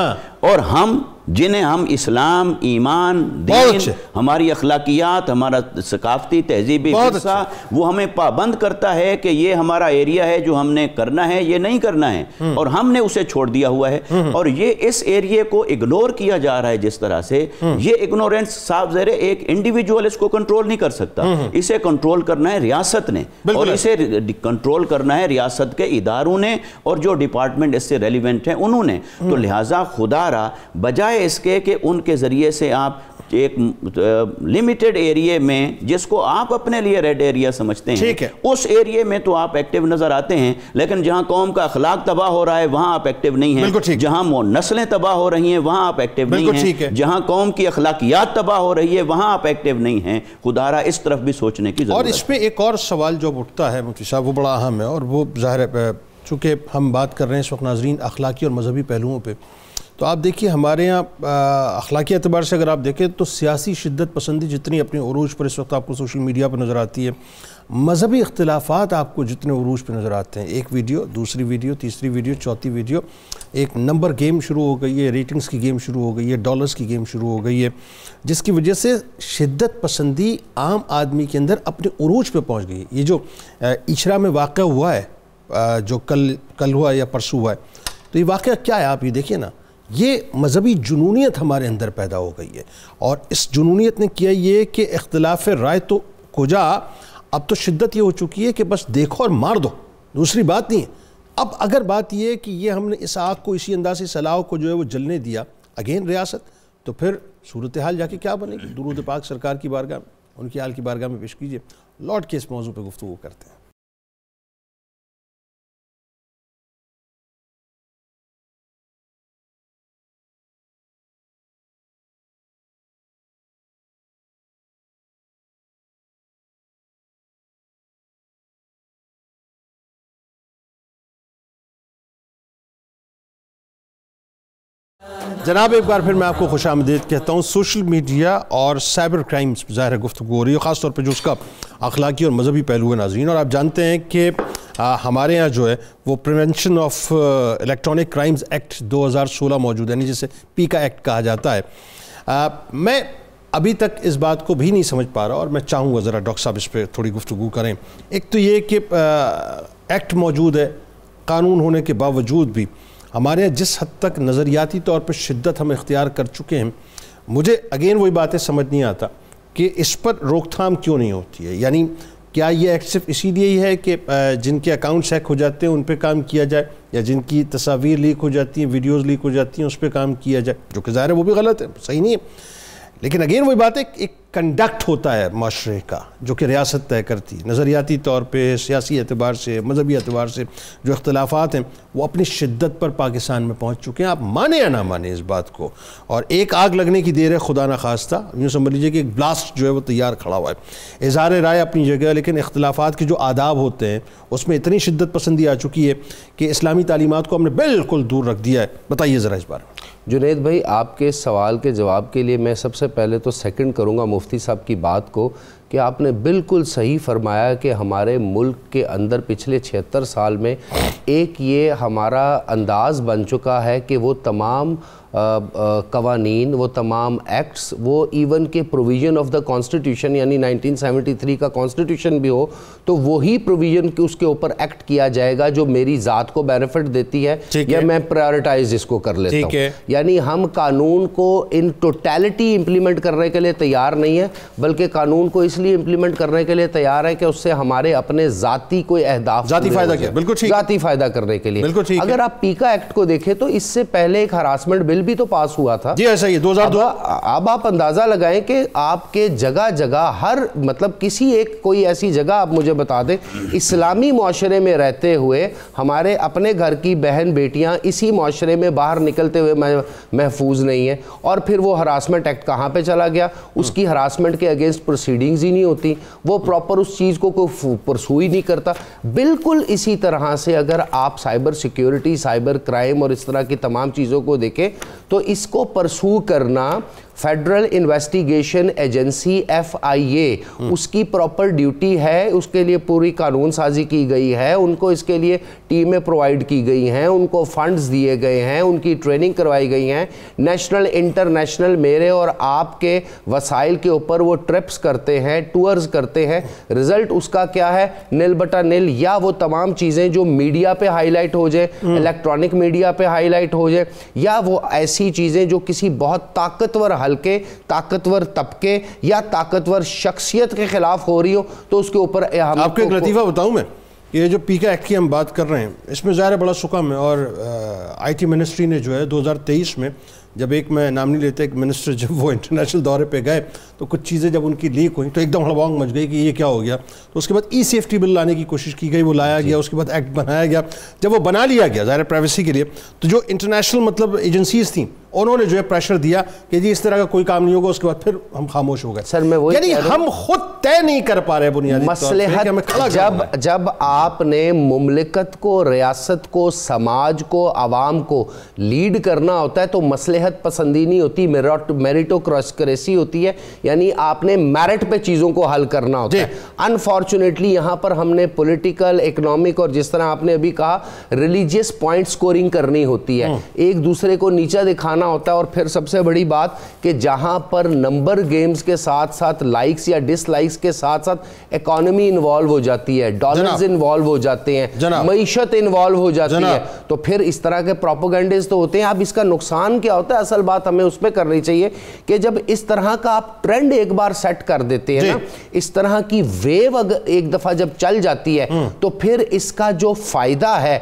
[SPEAKER 2] اور ہم جنہیں ہم اسلام، ایمان، دین، ہماری اخلاقیات، ہمارا ثقافتی تہذیبی ورثہ وہ ہمیں پابند کرتا ہے کہ یہ ہمارا ایریا ہے جو ہم نے کرنا ہے، یہ نہیں کرنا ہے، اور ہم نے اسے چھوڑ دیا ہوا ہے. اور یہ اس ایریے کو اگنور کیا جا رہا ہے جس طرح سے، یہ اگنورنس صاف ظاہر ایک انڈیویجول اس کو کنٹرول نہیں کر سکتا. اسے کنٹرول کرنا ہے ریاست نے، اور اسے کنٹرول کرنا ہے ریاست کے اداروں نے اور جو ڈپارٹمنٹ اس سے ریلیونٹ ہیں انہوں نے. تو لہٰذا خدا را بجائے اس کے کہ ان کے ذریعے سے آپ ایک لمیٹڈ ایریے میں جس کو آپ اپنے لیے ریڈ ایریا سمجھتے ہیں، اس ایریے میں تو آپ ایکٹیو نظر آتے ہیں، لیکن جہاں قوم کا اخلاق تباہ ہو رہا ہے وہاں آپ ایکٹیو نہیں ہیں. جہاں نسلیں تباہ ہو رہی ہیں وہاں آپ ایکٹیو نہیں ہیں. جہاں قوم کی اخلاقیات تباہ ہو رہی ہے وہاں آپ ایکٹیو نہیں ہیں. خدا را اس طرف بھی سوچنے کی ضرورت ہے.
[SPEAKER 1] اور اس پہ ایک اور سوال جو اٹھتا ہے مفتی صاحب، وہ بڑا اہم ہے، اور وہ ظاہر ہے چونکہ ہم بات کر رہے ہیں اس وقت ناظرین اخلاقی اور مذہبی پہلوؤں پہ، تو آپ دیکھیے ہمارے یہاں اخلاقی اعتبار سے اگر آپ دیکھیں تو سیاسی شدت پسندی جتنی اپنے عروج پر اس وقت آپ کو سوشل میڈیا پر نظر آتی ہے، مذہبی اختلافات آپ کو جتنے عروج پہ نظر آتے ہیں، ایک ویڈیو، دوسری ویڈیو، تیسری ویڈیو، چوتھی ویڈیو، ایک نمبر گیم شروع ہو گئی ہے، ریٹنگز کی گیم شروع ہو گئی ہے، ڈالرز کی گیم شروع ہو گئی ہے، جس کی وجہ سے شدت پسندی عام آدمی کے اندر اپنے عروج پہ پہنچ گئی ہے. یہ جو اچھرا میں واقعہ ہوا ہے، جو کل ہوا یا پرسوں ہوا ہے، تو یہ واقعہ کیا ہے؟ آپ یہ دیکھیں نا، یہ مذہبی جنونیت ہمارے اندر پیدا ہو گئی ہے، اور اس جنونیت نے کیا یہ کہ اختلاف رائے تو کجا، اب تو شدت یہ ہو چکی ہے کہ بس دیکھو اور مار دو، دوسری بات نہیں ہے. اب اگر بات یہ ہے کہ یہ ہم نے اس آگ کو اسی انداز سے سلاؤ کو جو ہے وہ جلنے دیا اگین ریاست، تو پھر صورتحال جا کے کیا بنے گی؟ درود پاک سرکار کی بارگاہ میں، ان کی حال کی بارگاہ میں پیش کیجئے. لوٹ کے اس موضوع پہ گفتگو کرتے ہیں. جناب ایک بار پھر میں آپ کو خوش آمدید کہتا ہوں. سوشل میڈیا اور سائبر کرائمز ظاہر گفتگو ہو رہی ہے، خاص طور پہ جو اس کا اخلاقی اور مذہبی پہلو ہے ناظرین. اور آپ جانتے ہیں کہ ہمارے ہاں جو ہے وہ prevention of electronic crimes act 2016 موجود ہے، یعنی جسے پیکا ایکٹ کہا جاتا ہے. میں ابھی تک اس بات کو بھی نہیں سمجھ پا رہا, اور میں چاہوں گا ذرا ڈاکٹر صاحب اس پہ تھوڑی گفتگو کریں. ایک تو یہ کہ ایکٹ موجود ہے, قانون ہونے کے باوجود بھی ہمارے یہاں جس حد تک نظریاتی طور پہ شدت ہم اختیار کر چکے ہیں, مجھے اگین وہی باتیں سمجھ نہیں آتا کہ اس پر روک تھام کیوں نہیں ہوتی ہے. یعنی کیا یہ ایکٹ صرف اسی لیے ہی ہے کہ جن کے اکاؤنٹس ہیک ہو جاتے ہیں ان پہ کام کیا جائے, یا جن کی تصاویر لیک ہو جاتی ہیں, ویڈیوز لیک ہو جاتی ہیں, اس پہ کام کیا جائے, جو کہ ظاہر ہے وہ بھی غلط ہے, صحیح نہیں ہے. لیکن اگین وہی بات ہے, ایک کنڈکٹ ہوتا ہے معاشرے کا جو کہ ریاست طے کرتی ہے. نظریاتی طور پہ, سیاسی اعتبار سے, مذہبی اعتبار سے جو اختلافات ہیں وہ اپنی شدت پر پاکستان میں پہنچ چکے ہیں, آپ مانیں یا نہ مانیں اس بات کو. اور ایک آگ لگنے کی دیر ہے خدا نخواستہ, یوں سمجھ لیجیے کہ ایک بلاسٹ جو ہے وہ تیار کھڑا ہوا ہے. اظہار رائے اپنی جگہ, لیکن اختلافات کے جو آداب ہوتے ہیں اس میں اتنی شدت پسندی آ چکی ہے کہ اسلامی تعلیمات کو ہم نے بالکل دور رکھ دیا ہے. بتائیے ذرا اس بارے میں.
[SPEAKER 3] جنید بھائی, آپ کے سوال کے جواب کے لیے میں سب سے پہلے تو سیکنڈ کروں گا مفتی صاحب کی بات کو کہ آپ نے بالکل صحیح فرمایا کہ ہمارے ملک کے اندر پچھلے 76 سال میں ایک یہ ہمارا انداز بن چکا ہے کہ وہ تمام قوانین, وہ تمام ایکٹس, وہ ایون کے پروویژن آف دا کانسٹیٹیوشن یعنی 1973 کا کانسٹیٹیوشن بھی ہو تو وہی پروویژن اس کے اوپر ایکٹ کیا جائے گا جو میری ذات کو بینیفٹ دیتی ہے یا میں پرائیورٹائز اس کو کر لیتا ہوں. یعنی ہم قانون کو ان ٹوٹیلٹی امپلیمنٹ کرنے کے لیے تیار نہیں ہے, بلکہ قانون کو اس لیے امپلیمنٹ کرنے کے لیے تیار ہے کہ اس سے ہمارے اپنے ذاتی کوئی اہداف,
[SPEAKER 1] ذاتی فائدہ کیا, بالکل ٹھیک,
[SPEAKER 3] ذاتی فائدہ کرنے کے لیے. اگر آپ پیکا ایکٹ کو دیکھیں تو اس سے پہلے ایک ہراسمنٹ بل بھی تو پاس ہوا تھا.
[SPEAKER 1] جی ایسا ہی 2002.
[SPEAKER 3] اب آپ اندازہ لگائیں کہ آپ کے جگہ جگہ ہر مطلب کسی ایک کوئی ایسی جگہ آپ مجھے بتا دیں اسلامی معاشرے میں رہتے ہوئے ہمارے اپنے گھر کی بہن بیٹیاں اسی معاشرے میں باہر نکلتے ہوئے محفوظ نہیں ہیں, اور پھر وہ ہراسمنٹ ایکٹ کہاں پہ چلا گیا, اس کی ہراسمنٹ کے اگینسٹ پروسیڈنگز ہی نہیں ہوتی, وہ پراپر اس چیز کو کوئی پرسو ہی نہیں کرتا. بالکل اسی طرح سے اگر آپ سائبر سیکیورٹی, سائبر کرائم اور اس طرح کی تمام چیزوں کو دیکھیں تو اس کو پرسو کرنا فیڈرل انویسٹیگیشن ایجنسی FIA اس کی پراپر ڈیوٹی ہے, اس کے لیے پوری قانون سازی کی گئی ہے, ان کو اس کے لیے ٹیمیں پرووائڈ کی گئی ہیں, ان کو فنڈز دیے گئے ہیں, ان کی ٹریننگ کروائی گئی ہیں, نیشنل انٹرنیشنل میرے اور آپ کے وسائل کے اوپر وہ ٹرپس کرتے ہیں, ٹورز کرتے ہیں. رزلٹ اس کا کیا ہے, نل بٹا نل. یا وہ تمام چیزیں جو میڈیا پہ ہائی لائٹ ہو جائے, الیکٹرانک میڈیا پہ ہائی لائٹ ہو جائے, یا وہ ایسی چیزیں جو کسی بہت طاقتور حلقے, طاقتور طبقے یا طاقتور شخصیت کے خلاف ہو رہی ہو, تو اس کے اوپر
[SPEAKER 1] آپ کو ایک لطیفہ بتاؤں میں. یہ جو پیکا ایکٹ کی ہم بات کر رہے ہیں اس میں ظاہر بڑا سکم ہے, اور IT منسٹری نے جو ہے 2023 میں جب ایک میں نام نہیں لیتا ایک منسٹر جب وہ انٹرنیشنل دورے پہ گئے تو کچھ چیزیں جب ان کی لیک ہوئیں تو ایک دم ہڑبانگ مچ گئی کہ یہ کیا ہو گیا. تو اس کے بعد سیفٹی بل لانے کی کوشش کی گئی, وہ لایا گیا, اس کے بعد ایکٹ بنایا گیا. جب وہ بنا لیا گیا ظاہر پرائیویسی کے لیے, تو جو انٹرنیشنل مطلب ایجنسیز تھیں انہوں نے جو ہے پریشر دیا کہ جی اس طرح کا کوئی کام نہیں ہوگا, اس کے بعد پھر ہم خاموش ہو گئے.
[SPEAKER 3] سر میں وہی
[SPEAKER 1] یعنی ہم خود طے نہیں کر پا رہے بنیادی
[SPEAKER 3] مصلحت. جب آپ نے مملکت کو, ریاست کو, سماج کو, عوام کو لیڈ کرنا ہوتا ہے تو مصلحت پسندی نہیں ہوتی, میریٹوکریسی ہوتی ہے. یعنی آپ نے میرٹ پہ چیزوں کو حل کرنا ہوتا ہے. انفارچونیٹلی یہاں پر ہم نے پولیٹیکل, اکنامک اور جس طرح آپ نے ابھی کہا ریلیجیس پوائنٹ سکورنگ کرنی ہوتی ہے, ایک دوسرے کو نیچا دکھانا ہوتا ہے. اور پھر سب سے بڑی بات کہ جہاں پر نمبر گیمز کے ساتھ ساتھ لائکس یا ڈس لائکس کے ساتھ ساتھ اکانومی انوالو ہو جاتی ہے, ڈالرز انوالو ہو جاتے ہیں, معیشت انوالو ہو جاتی ہے, تو پھر اس طرح کے پروپیگنڈز تو ہوتے ہیں. اب اس کا نقصان کیا ہوتا ہے, اصل بات ہمیں اس پہ کرنی چاہیے کہ جب اس طرح کا آپ ٹرینڈ ایک بار سیٹ کر دیتے ہیں نا, اس طرح کی ویو اگر ایک دفعہ جب چل جاتی ہے تو پھر اس کا جو فائدہ ہے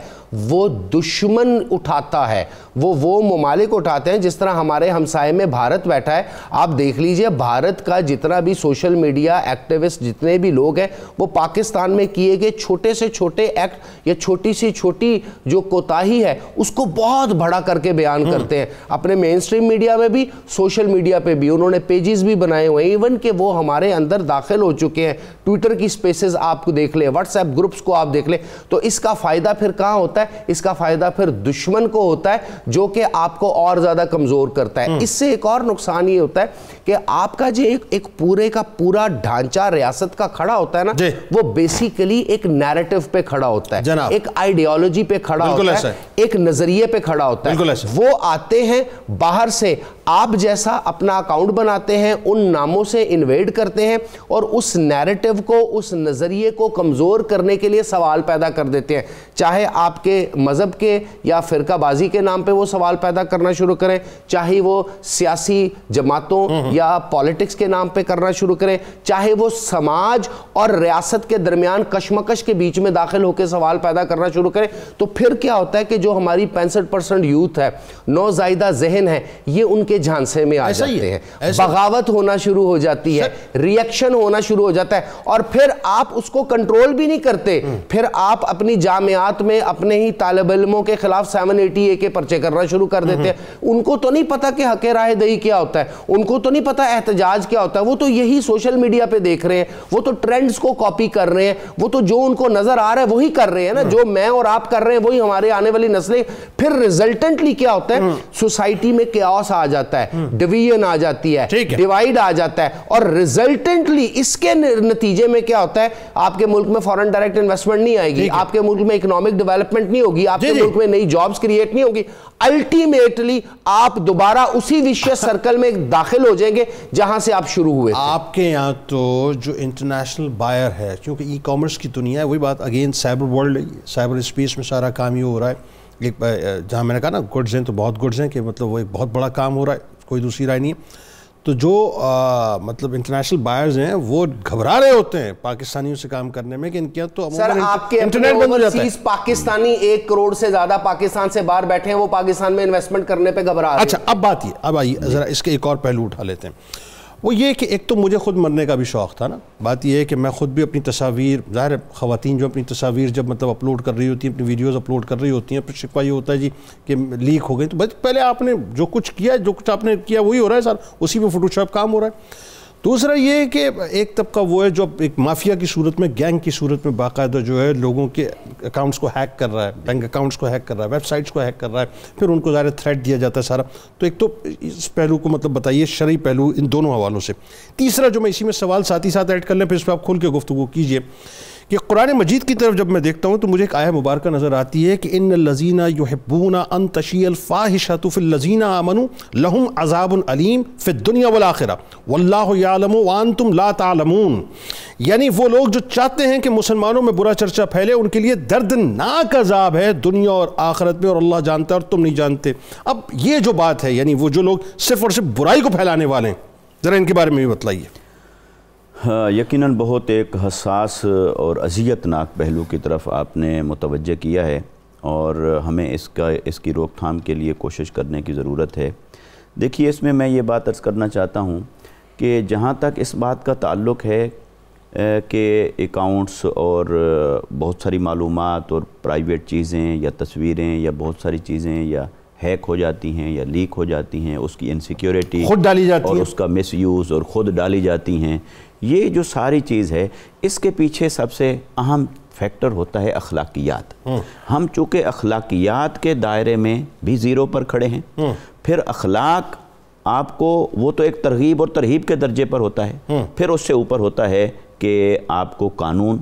[SPEAKER 3] وہ دشمن اٹھاتا ہے, وہ ممالک اٹھاتے ہیں. جس طرح ہمارے ہمسائے میں بھارت بیٹھا ہے, آپ دیکھ لیجئے بھارت کا جتنا بھی سوشل میڈیا ایکٹیوسٹ جتنے بھی لوگ ہیں وہ پاکستان میں کیے گئے چھوٹے سے چھوٹے ایکٹ یا چھوٹی سی چھوٹی جو کوتاہی ہے اس کو بہت بڑا کر کے بیان کرتے ہیں. اپنے مین سٹریم میڈیا میں بھی, سوشل میڈیا پہ بھی انہوں نے پیجز بھی بنائے ہوئے ہیں, ایون کہ وہ ہمارے اندر داخل ہو چکے ہیں. ٹویٹر کی سپیسز آپ کو دیکھ لیں, واٹس ایپ گروپس کو آپ دیکھ لیں. تو اس کا فائدہ پھر کہاں ہوتا ہے, اس کا فائدہ پھر دشمن کو ہوتا ہے جو کہ آپ کو اور زیادہ کمزور کرتا ہے. اس سے ایک اور نقصان یہ ہوتا ہے کہ آپ کا جو ایک پورے کا پورا ڈھانچہ ریاست کا کھڑا ہوتا ہے نا, وہ بیسیکلی ایک نیریٹو پہ کھڑا ہوتا ہے, ایک آئیڈیالوجی پہ کھڑا ہوتا ہے, ایک نظریے پہ کھڑا ہوتا ہے. وہ آتے ہیں باہر سے, آپ جیسا اپنا اکاؤنٹ بناتے ہیں, ان ناموں سے انویڈ کرتے ہیں اور اس نیریٹو کو, اس نظریے کو کمزور کرنے کے لیے سوال پیدا کر دیتے ہیں, چاہے آپ کے مذہب کے یا فرقہ بازی کے نام پہ وہ سوال پیدا کرنا شروع کریں, چاہے وہ سیاسی جماعتوں یا پولیٹکس کے نام پہ کرنا شروع کریں, چاہے وہ سماج اور ریاست کے درمیان کشمکش کے بیچ میں داخل ہو کے سوال پیدا کرنا شروع کریں. تو پھر کیا ہوتا ہے کہ جو ہماری 65% یوتھ ہے, نوزائیدہ ذہن ہے, یہ ان کے جھانسے میں آ جاتے ہیں, بغاوت ہونا شروع ہو جاتی ہے, ریئیکشن ہونا شروع ہو جاتا ہے, اور پھر آپ اس کو کنٹرول بھی نہیں کرتے. پھر آپ اپنی جامعات میں اپنے ہی طالب علموں کے خلاف 780A کے پرچے کرنا شروع کر دیتے ہیں. ان کو تو نہیں پتا کہ حق رائے دہی کیا ہوتا ہے, ان کو تو نہیں پتا احتجاج کیا ہوتا ہے, وہ تو یہی سوشل میڈیا پہ دیکھ رہے ہیں, وہ تو ٹرینڈز کو کاپی کر رہے ہیں, وہ تو جو ان کو نظر آ رہا ہے وہی کر رہے ہیں نا, جو میں اور آپ کر رہے ہیں وہی ہمارے آنے والی نسلیں. پھر ریزلٹنٹلی کیا ہوتا ہے, سوسائٹی میں کیاس آ جاتا ہے, ڈویژن آ جاتی ہے, ڈیوائیڈ آ جاتا ہے, اور ریزلٹنٹلی اس کے نتیجے میں کیا ہوتا ہے, آپ کے ملک میں فورن ڈائریکٹ انویسٹمنٹ نہیں آئے گی, آپ کے ملک میں اکنامک ڈیولپمنٹ نہیں ہوگی, آپ کے ملک میں نئی جابز کریٹ نہیں ہوگی. الٹیمیٹلی آپ دوبارہ اسی ویشیس سرکل میں داخل ہو جائیں گے جہاں سے آپ شروع ہوئے تھے.
[SPEAKER 1] آپ کے یہاں تو جو انٹرنیشنل بائر ہے, کیونکہ ای کامرس کی دنیا ہے, وہی بات again cyber world, cyber space میں سارا کام یہ ہو رہا ہے. ایک جہاں میں نے کہا نا گڈز ہیں تو بہت گڈز ہیں, کہ مطلب وہ ایک بہت بڑا کام ہو رہا ہے, کوئی دوسری رائے نہیں ہے. تو جو مطلب انٹرنیشنل بائرز ہیں وہ گھبرا رہے ہوتے ہیں پاکستانیوں سے کام کرنے میں, کہ ان کے تو
[SPEAKER 3] سر آپ کے انٹرنیٹ بند ہو جاتا ہے. پاکستانی 1 کروڑ سے زیادہ پاکستان سے باہر بیٹھے ہیں, وہ پاکستان میں انویسٹمنٹ کرنے پہ گھبرا رہے ہیں.
[SPEAKER 1] اچھا اب بات یہ, اب آئیے ذرا اس کے ایک اور پہلو اٹھا لیتے ہیں. وہ یہ کہ ایک تو مجھے خود مرنے کا بھی شوق تھا نا. بات یہ ہے کہ میں خود بھی اپنی تصاویر, ظاہر ہے خواتین جو اپنی تصاویر جب مطلب اپلوڈ کر رہی ہوتی ہیں, اپنی ویڈیوز اپلوڈ کر رہی ہوتی ہیں, پھر شکوہ یہ ہوتا ہے جی کہ لیک ہو گئی. تو پہلے آپ نے جو کچھ کیا, جو کچھ آپ نے کیا وہی ہو رہا ہے سر, اسی پہ فوٹو شاپ کام ہو رہا ہے. دوسرا یہ کہ ایک طبقہ وہ ہے جو ایک مافیا کی صورت میں, گینگ کی صورت میں باقاعدہ جو ہے لوگوں کے اکاؤنٹس کو ہیک کر رہا ہے, بینک اکاؤنٹس کو ہیک کر رہا ہے, ویب سائٹس کو ہیک کر رہا ہے, پھر ان کو ظاہر تھریٹ دیا جاتا ہے سارا. تو ایک تو اس پہلو کو مطلب بتائیے, شرعی پہلو ان دونوں حوالوں سے. تیسرا جو میں اسی میں سوال ساتھ ہی ساتھ ایڈ کر لیں, پھر اس پہ آپ کھول کے گفتگو کیجئے, کہ قرآن مجید کی طرف جب میں دیکھتا ہوں تو مجھے ایک آیہ مبارکہ نظر آتی ہے کہ ان الذین یحبون ان تشیع الفاحشۃ فی الذین آمنوا لہم عذاب علیم فی الدنیا والآخرہ واللہ یعلم وانتم لا تعلمون. یعنی وہ لوگ جو چاہتے ہیں کہ مسلمانوں میں برا چرچا پھیلے, ان کے لیے دردناک عذاب ہے دنیا اور آخرت میں, اور اللہ جانتا ہے اور تم نہیں جانتے. اب یہ جو بات ہے, یعنی وہ جو لوگ صرف اور صرف برائی کو پھیلانے والے ہیں, ذرا ان کے بارے میں بھی بتلائیے.
[SPEAKER 2] یقیناً بہت ایک حساس اور اذیت ناک پہلو کی طرف آپ نے متوجہ کیا ہے, اور ہمیں اس کی روک تھام کے لیے کوشش کرنے کی ضرورت ہے. دیکھیے اس میں یہ بات عرض کرنا چاہتا ہوں کہ جہاں تک اس بات کا تعلق ہے کہ اکاؤنٹس اور بہت ساری معلومات اور پرائیویٹ چیزیں یا تصویریں یا بہت ساری چیزیں یا ہیک ہو جاتی ہیں یا لیک ہو جاتی ہیں, اس کی انسیکیورٹی
[SPEAKER 1] خود ڈالی جاتی
[SPEAKER 2] اور
[SPEAKER 1] ہے,
[SPEAKER 2] اس کا مس یوز اور خود ڈالی جاتی ہیں, یہ جو ساری چیز ہے اس کے پیچھے سب سے اہم فیکٹر ہوتا ہے اخلاقیات. ہم چونکہ اخلاقیات کے دائرے میں بھی زیرو پر کھڑے ہیں, پھر اخلاق آپ کو وہ تو ایک ترغیب اور ترہیب کے درجے پر ہوتا ہے, پھر اس سے اوپر ہوتا ہے کہ آپ کو قانون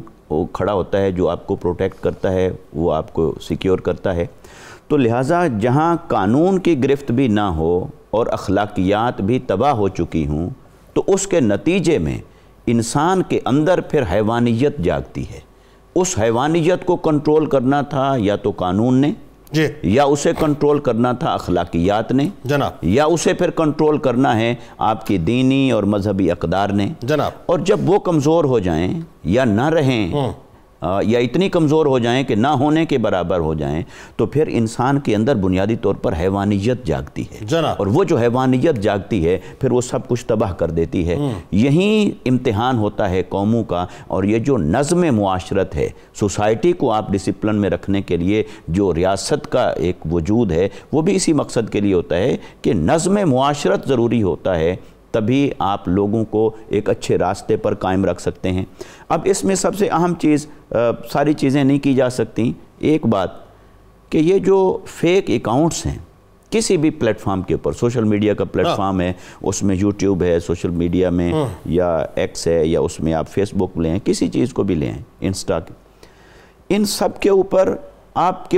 [SPEAKER 2] کھڑا ہوتا ہے جو آپ کو پروٹیکٹ کرتا ہے, وہ آپ کو سیکیور کرتا ہے. تو لہٰذا جہاں قانون کی گرفت بھی نہ ہو اور اخلاقیات بھی تباہ ہو چکی ہوں, تو اس کے نتیجے میں انسان کے اندر پھر حیوانیت جاگتی ہے. اس حیوانیت کو کنٹرول کرنا تھا یا تو قانون نے, یا اسے کنٹرول کرنا تھا اخلاقیات نے,
[SPEAKER 1] جناب,
[SPEAKER 2] یا اسے پھر کنٹرول کرنا ہے آپ کی دینی اور مذہبی اقدار نے,
[SPEAKER 1] جناب.
[SPEAKER 2] اور جب وہ کمزور ہو جائیں یا نہ رہیں یا اتنی کمزور ہو جائیں کہ نہ ہونے کے برابر ہو جائیں, تو پھر انسان کے اندر بنیادی طور پر حیوانیت جاگتی ہے, اور وہ جو حیوانیت جاگتی ہے پھر وہ سب کچھ تباہ کر دیتی ہے. یہی امتحان ہوتا ہے قوموں کا, اور یہ جو نظم معاشرت ہے, سوسائٹی کو آپ ڈسپلن میں رکھنے کے لیے جو ریاست کا ایک وجود ہے, وہ بھی اسی مقصد کے لیے ہوتا ہے کہ نظم معاشرت ضروری ہوتا ہے, تبھی آپ لوگوں کو ایک اچھے راستے پر قائم رکھ سکتے ہیں. اب اس میں سب سے اہم چیز, ساری چیزیں نہیں کی جا سکتی, ایک بات کہ یہ جو فیک اکاؤنٹس ہیں کسی بھی پلیٹ فارم کے اوپر, سوشل میڈیا کا پلیٹ فارم ہے, اس میں یوٹیوب ہے, سوشل میڈیا میں یا ایکس ہے, یا اس میں آپ فیس بک لیں, کسی چیز کو بھی لیں, انسٹا کے, ان سب کے اوپر آپ کے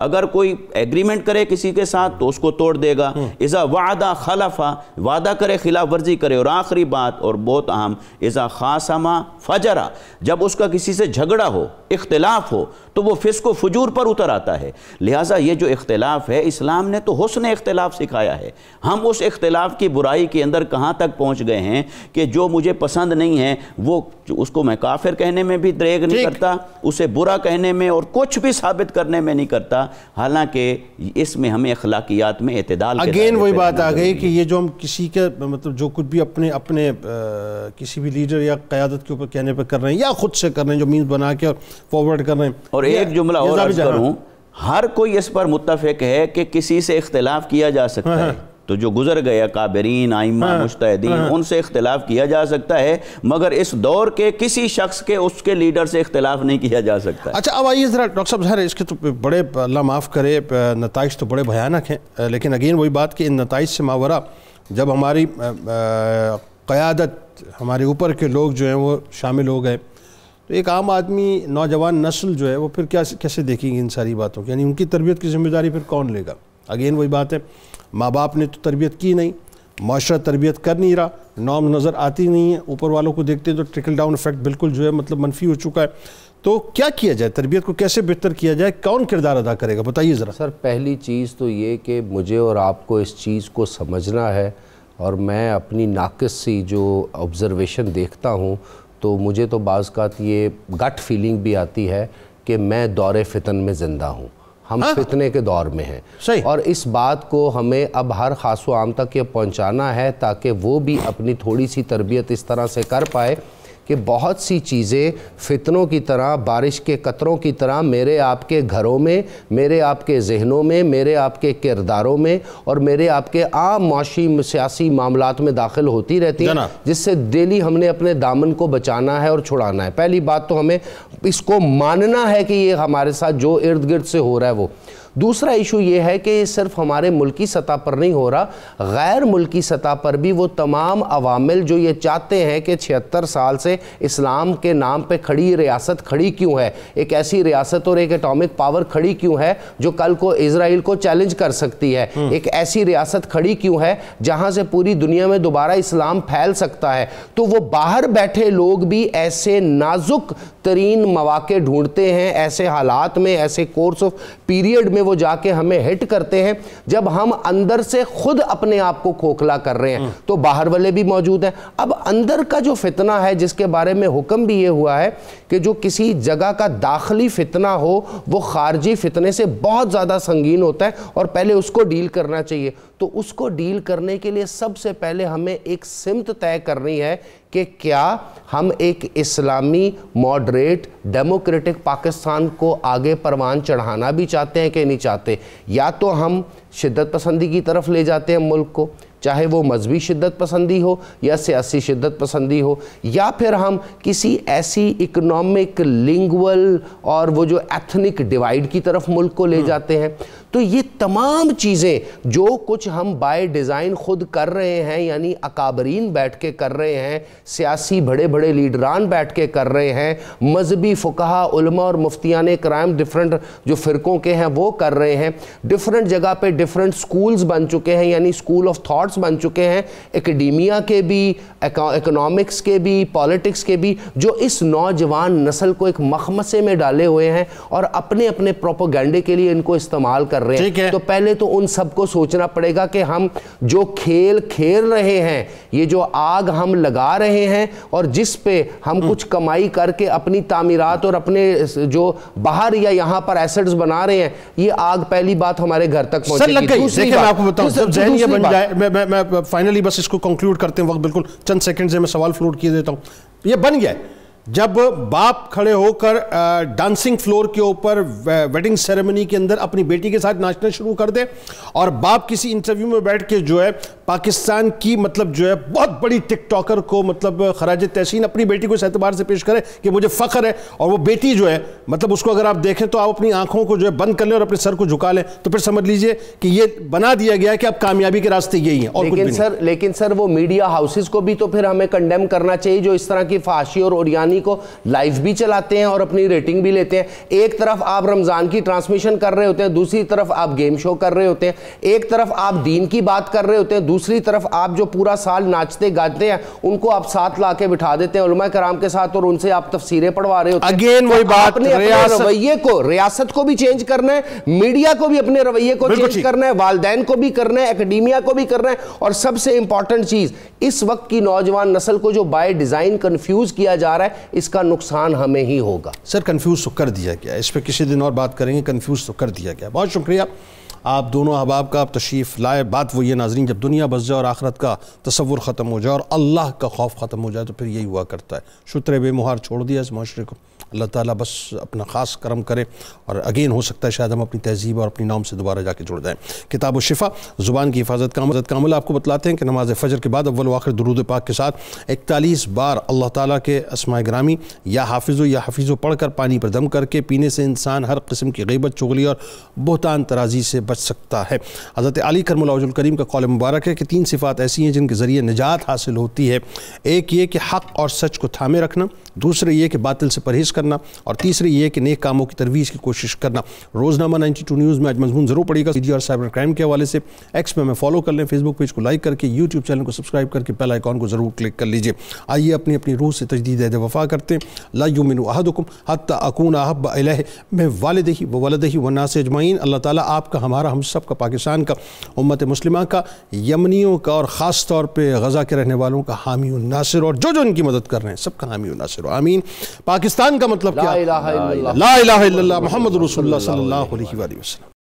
[SPEAKER 2] اگر کوئی ایگریمنٹ کرے کسی کے ساتھ تو اس کو توڑ دے گا، اذا وعدہ خلفا، وعدہ کرے خلاف ورزی کرے، اور آخری بات اور بہت اہم، اذا خاصما فجرا، جب اس کا کسی سے جھگڑا ہو، اختلاف ہو تو وہ فسق و فجور پر اتر آتا ہے۔ لہٰذا یہ جو اختلاف ہے، اسلام نے تو حسن اختلاف سکھایا ہے۔ ہم اس اختلاف کی برائی کے اندر کہاں تک پہنچ گئے ہیں کہ جو مجھے پسند نہیں ہے وہ اس کو میں کافر کہنے میں بھی دریغ نہیں کرتا، اسے برا کہنے میں اور کچھ بھی ثابت کرنے میں نہیں کرتا، حالانکہ اس میں ہمیں اخلاقیات میں اعتدال کے
[SPEAKER 1] اگین وہی بات آ گئی کہ یہ جو ہم کسی کے مطلب جو کچھ بھی اپنے کسی بھی لیڈر یا قیادت کے اوپر کہنے پہ کر رہے ہیں یا خود سے کر رہے ہیں، جو مینز بنا کے فارورڈ کر رہے ہیں،
[SPEAKER 2] اور ایک جملہ اور عرض کروں، ہر کوئی اس پر متفق ہے کہ کسی سے اختلاف کیا جا سکتا ہے، تو جو گزر گئے اکابرین، ائمہ، مجتہدین، ان سے اختلاف کیا جا سکتا ہے، مگر اس دور کے کسی شخص کے اس کے لیڈر سے اختلاف نہیں کیا جا سکتا۔
[SPEAKER 1] اچھا اب آئیے ذرا ڈاکٹر صاحب، ظاہر ہے اس کے تو بڑے، اللہ معاف کرے، نتائج تو بڑے بھیانک ہیں، لیکن اگین وہی بات کہ ان نتائج سے ماورا جب ہماری قیادت، ہمارے اوپر کے لوگ جو ہیں وہ شامل ہو گئے، تو ایک عام آدمی، نوجوان نسل جو ہے وہ پھر کیسے دیکھیں گی ان ساری باتوں کی؟ یعنی ان کی تربیت کی ذمہ داری پھر کون لے گا؟ اگین وہی بات ہے، ماں باپ نے تو تربیت کی نہیں، معاشرہ تربیت کر نہیں رہا، نارم نظر آتی نہیں ہے، اوپر والوں کو دیکھتے ہیں تو ٹرکل ڈاؤن ایفیکٹ بالکل جو ہے مطلب منفی ہو چکا ہے۔ تو کیا کیا جائے؟ تربیت کو کیسے بہتر کیا جائے؟ کون کردار ادا کرے گا؟ بتائیے ذرا۔
[SPEAKER 3] سر پہلی چیز تو یہ کہ مجھے اور آپ کو اس چیز کو سمجھنا ہے، اور میں اپنی ناقص سی جو آبزرویشن دیکھتا ہوں تو مجھے تو بعض اوقات یہ گٹ فیلنگ بھی آتی ہے کہ میں دور فتن میں زندہ ہوں، ہم فتنے کے دور میں ہیں، اور اس بات کو ہمیں اب ہر خاص و عام تک یہ پہنچانا ہے تاکہ وہ بھی اپنی تھوڑی سی تربیت اس طرح سے کر پائے کہ بہت سی چیزیں فتنوں کی طرح، بارش کے قطروں کی طرح میرے آپ کے گھروں میں، میرے آپ کے ذہنوں میں، میرے آپ کے کرداروں میں اور میرے آپ کے عام معاشی سیاسی معاملات میں داخل ہوتی رہتی ہیں، جس سے ڈیلی ہم نے اپنے دامن کو بچانا ہے اور چھڑانا ہے۔ پہلی بات تو ہمیں اس کو ماننا ہے کہ یہ ہمارے ساتھ جو ارد گرد سے ہو رہا ہے وہ۔ دوسرا ایشو یہ ہے کہ یہ صرف ہمارے ملکی سطح پر نہیں ہو رہا، غیر ملکی سطح پر بھی وہ تمام عوامل جو یہ چاہتے ہیں کہ 76 سال سے اسلام کے نام پہ کھڑی ریاست کھڑی کیوں ہے، ایک ایسی ریاست اور ایک ایٹامک پاور کھڑی کیوں ہے جو کل کو اسرائیل کو چیلنج کر سکتی ہے، ایک ایسی ریاست کھڑی کیوں ہے جہاں سے پوری دنیا میں دوبارہ اسلام پھیل سکتا ہے، تو وہ باہر بیٹھے لوگ بھی ایسے نازک ترین مواقع ڈھونڈتے ہیں، ایسے حالات میں، ایسے کورس آف پیریڈ میں وہ جا کے ہمیں ہٹ کرتے ہیں جب ہم اندر سے خود اپنے آپ کو کھوکھلا کر رہے ہیں، تو باہر والے بھی موجود ہیں۔ اب اندر کا جو فتنہ ہے جس کے بارے میں حکم بھی یہ ہوا ہے کہ جو کسی جگہ کا داخلی فتنہ ہو وہ خارجی فتنے سے بہت زیادہ سنگین ہوتا ہے اور پہلے اس کو ڈیل کرنا چاہیے۔ تو اس کو ڈیل کرنے کے لیے سب سے پہلے ہمیں ایک سمت طے کرنی ہے کہ کیا ہم ایک اسلامی ماڈریٹ ڈیموکریٹک پاکستان کو آگے پروان چڑھانا بھی چاہتے ہیں کہ نہیں چاہتے، یا تو ہم شدت پسندی کی طرف لے جاتے ہیں ملک کو، چاہے وہ مذہبی شدت پسندی ہو یا سیاسی شدت پسندی ہو، یا پھر ہم کسی ایسی اکنامک، لنگول اور وہ جو ایتھنک ڈیوائیڈ کی طرف ملک کو لے جاتے ہیں۔ تو یہ تمام چیزیں جو کچھ ہم بائی ڈیزائن خود کر رہے ہیں، یعنی اکابرین بیٹھ کے کر رہے ہیں، سیاسی بڑے بڑے لیڈران بیٹھ کے کر رہے ہیں، مذہبی فقہا، علماء اور مفتیان کرام ڈیفرنٹ جو فرقوں کے ہیں وہ کر رہے ہیں، ڈیفرنٹ جگہ پہ ڈیفرنٹ سکولز بن چکے ہیں، یعنی سکول آف تھاٹس بن چکے ہیں، اکیڈیمیا کے بھی، اکنامکس کے بھی، پالیٹکس کے بھی، جو اس نوجوان نسل کو ایک مخمصے میں ڈالے ہوئے ہیں اور اپنے اپنے پروپیگنڈے کے لیے ان کو استعمال کر رہے ہیں۔ تو پہلے تو ان سب کو سوچنا پڑے گا کہ ہم جو کھیل کھیل رہے ہیں، یہ جو آگ ہم لگا رہے ہیں اور جس پہ ہم کچھ کمائی کر کے اپنی تعمیرات اور اپنے جو باہر یا یہاں پر ایسٹس بنا رہے ہیں، یہ آگ پہلی بات ہمارے گھر تک پہنچے گی۔
[SPEAKER 1] دیکھیں میں آپ کو بتاؤں، جب ذہن یہ بن جائے، میں فائنلی بس اس کو کنکلوڈ کرتے ہیں، وقت بالکل چند سیکنڈ سے میں سوال فلوٹ کیے دیتا ہوں۔ یہ بن گیا جب باپ کھڑے ہو کر ڈانسنگ فلور کے اوپر ویڈنگ سیریمنی کے اندر اپنی بیٹی کے ساتھ ناچنا شروع کر دے، اور باپ کسی انٹرویو میں بیٹھ کے جو ہے پاکستان کی مطلب جو ہے بہت بڑی ٹک ٹاکر کو مطلب خراج تحسین اپنی بیٹی کو اس اعتبار سے پیش کرے کہ مجھے فخر ہے، اور وہ بیٹی جو ہے مطلب اس کو اگر آپ دیکھیں تو آپ اپنی آنکھوں کو جو ہے بند کر لیں اور اپنے سر کو جھکا لیں، تو پھر سمجھ لیجئے کہ یہ بنا دیا گیا ہے کہ اب کامیابی کے راستے یہی ہیں اور
[SPEAKER 3] لیکن سر وہ میڈیا ہاؤسز کو بھی تو پھر ہمیں کنڈیم کرنا چاہیے جو اس طرح کی فحاشی اور اوریانی رمضانی کو لائیو بھی چلاتے ہیں اور اپنی ریٹنگ بھی لیتے ہیں. ایک طرف آپ رمضان کی ٹرانسمیشن کر رہے ہوتے ہیں, دوسری طرف آپ گیم شو کر رہے ہوتے ہیں, ایک طرف آپ دین کی بات کر رہے ہوتے ہیں, دوسری طرف آپ جو پورا سال ناچتے گاتے ہیں ان کو آپ ساتھ لا کے بٹھا دیتے ہیں علماء کرام کے ساتھ اور ان سے آپ تفسیریں پڑھوا رہے ہوتے ہیں.
[SPEAKER 1] اگین وہی بات,
[SPEAKER 3] اپنے رویے کو, ریاست کو بھی چینج کرنا ہے, میڈیا کو بھی اپنے رویے کو چینج کرنا ہے, والدین کو بھی کرنا ہے, اکیڈیمیا کو بھی کرنا ہے, اور سب سے امپورٹنٹ چیز اس وقت کی نوجوان نسل کو جو بائی ڈیزائن کنفیوز کیا جا رہا ہے اس کا نقصان ہمیں ہی ہوگا.
[SPEAKER 1] سر کنفیوز تو کر دیا گیا, اس پہ کسی دن اور بات کریں گے, کنفیوز تو کر دیا گیا. بہت شکریہ آپ دونوں احباب کا, آپ تشریف لائے. بات وہ یہ ناظرین, جب دنیا بس جائے اور آخرت کا تصور ختم ہو جائے اور اللہ کا خوف ختم ہو جائے تو پھر یہی ہوا کرتا ہے. شتر بے مہار چھوڑ دیا اس معاشرے کو. اللہ تعالیٰ بس اپنا خاص کرم کرے اور اگین ہو سکتا ہے شاید ہم اپنی تہذیب اور اپنی نام سے دوبارہ جا کے جڑ جائیں. کتاب الشفا زبان کی حفاظت کا عمل آپ کو بتلاتے ہیں کہ نماز فجر کے بعد اول و آخر درود پاک کے ساتھ 41 بار اللہ تعالیٰ کے اسماء گرامی یا حافظو پڑھ کر پانی پر دم کر کے پینے سے انسان ہر قسم کی غیبت, چغلی اور بہتان ترازی سے بچ سکتا ہے. حضرت علی کرم اللہ وجہ الکریم کا قول مبارک ہے کہ 3 صفات ایسی ہیں جن کے ذریعے نجات حاصل ہوتی ہے. ایک یہ کہ حق اور سچ کو تھامے رکھنا, دوسرے یہ کہ باطل سے پرہیز کرنا, اور تیسری یہ کہ نیک کاموں کی ترویج کی کوشش کرنا. روزنامہ 92 نیوز میں آج مضمون ضرور پڑھیے گا. میڈیا اور سائبر کرائم کے حوالے سے ایکس میں ہمیں فالو کر لیں, فیس بک پیج کو لائک کر کے, یوٹیوب چینل کو سبسکرائب کر کے بیل آئیکن کو ضرور کلک کر لیجئے. آئیے اپنی اپنی روح سے تجدید عہد وفا کرتے ہیں. لا یؤمن احدکم حتی اکون احب الیہ من والدہ وولدہ والناس اجمعین. اللہ تعالیٰ آپ کا, ہمارا, ہم سب کا, پاکستان کا, امت مسلمہ کا, یمنیوں کا اور خاص طور پہ غزہ کے رہنے والوں کا حامی و ناصر, اور جو ان کی مدد کر رہے ہیں سب کا حامی و ناصر ہو. آمین. پاکستان کا مطلب کیا؟
[SPEAKER 3] لا الہ الا اللہ,
[SPEAKER 1] لا الہ الا اللہ محمد رسول اللہ صلی اللہ علیہ وآلہ وسلم.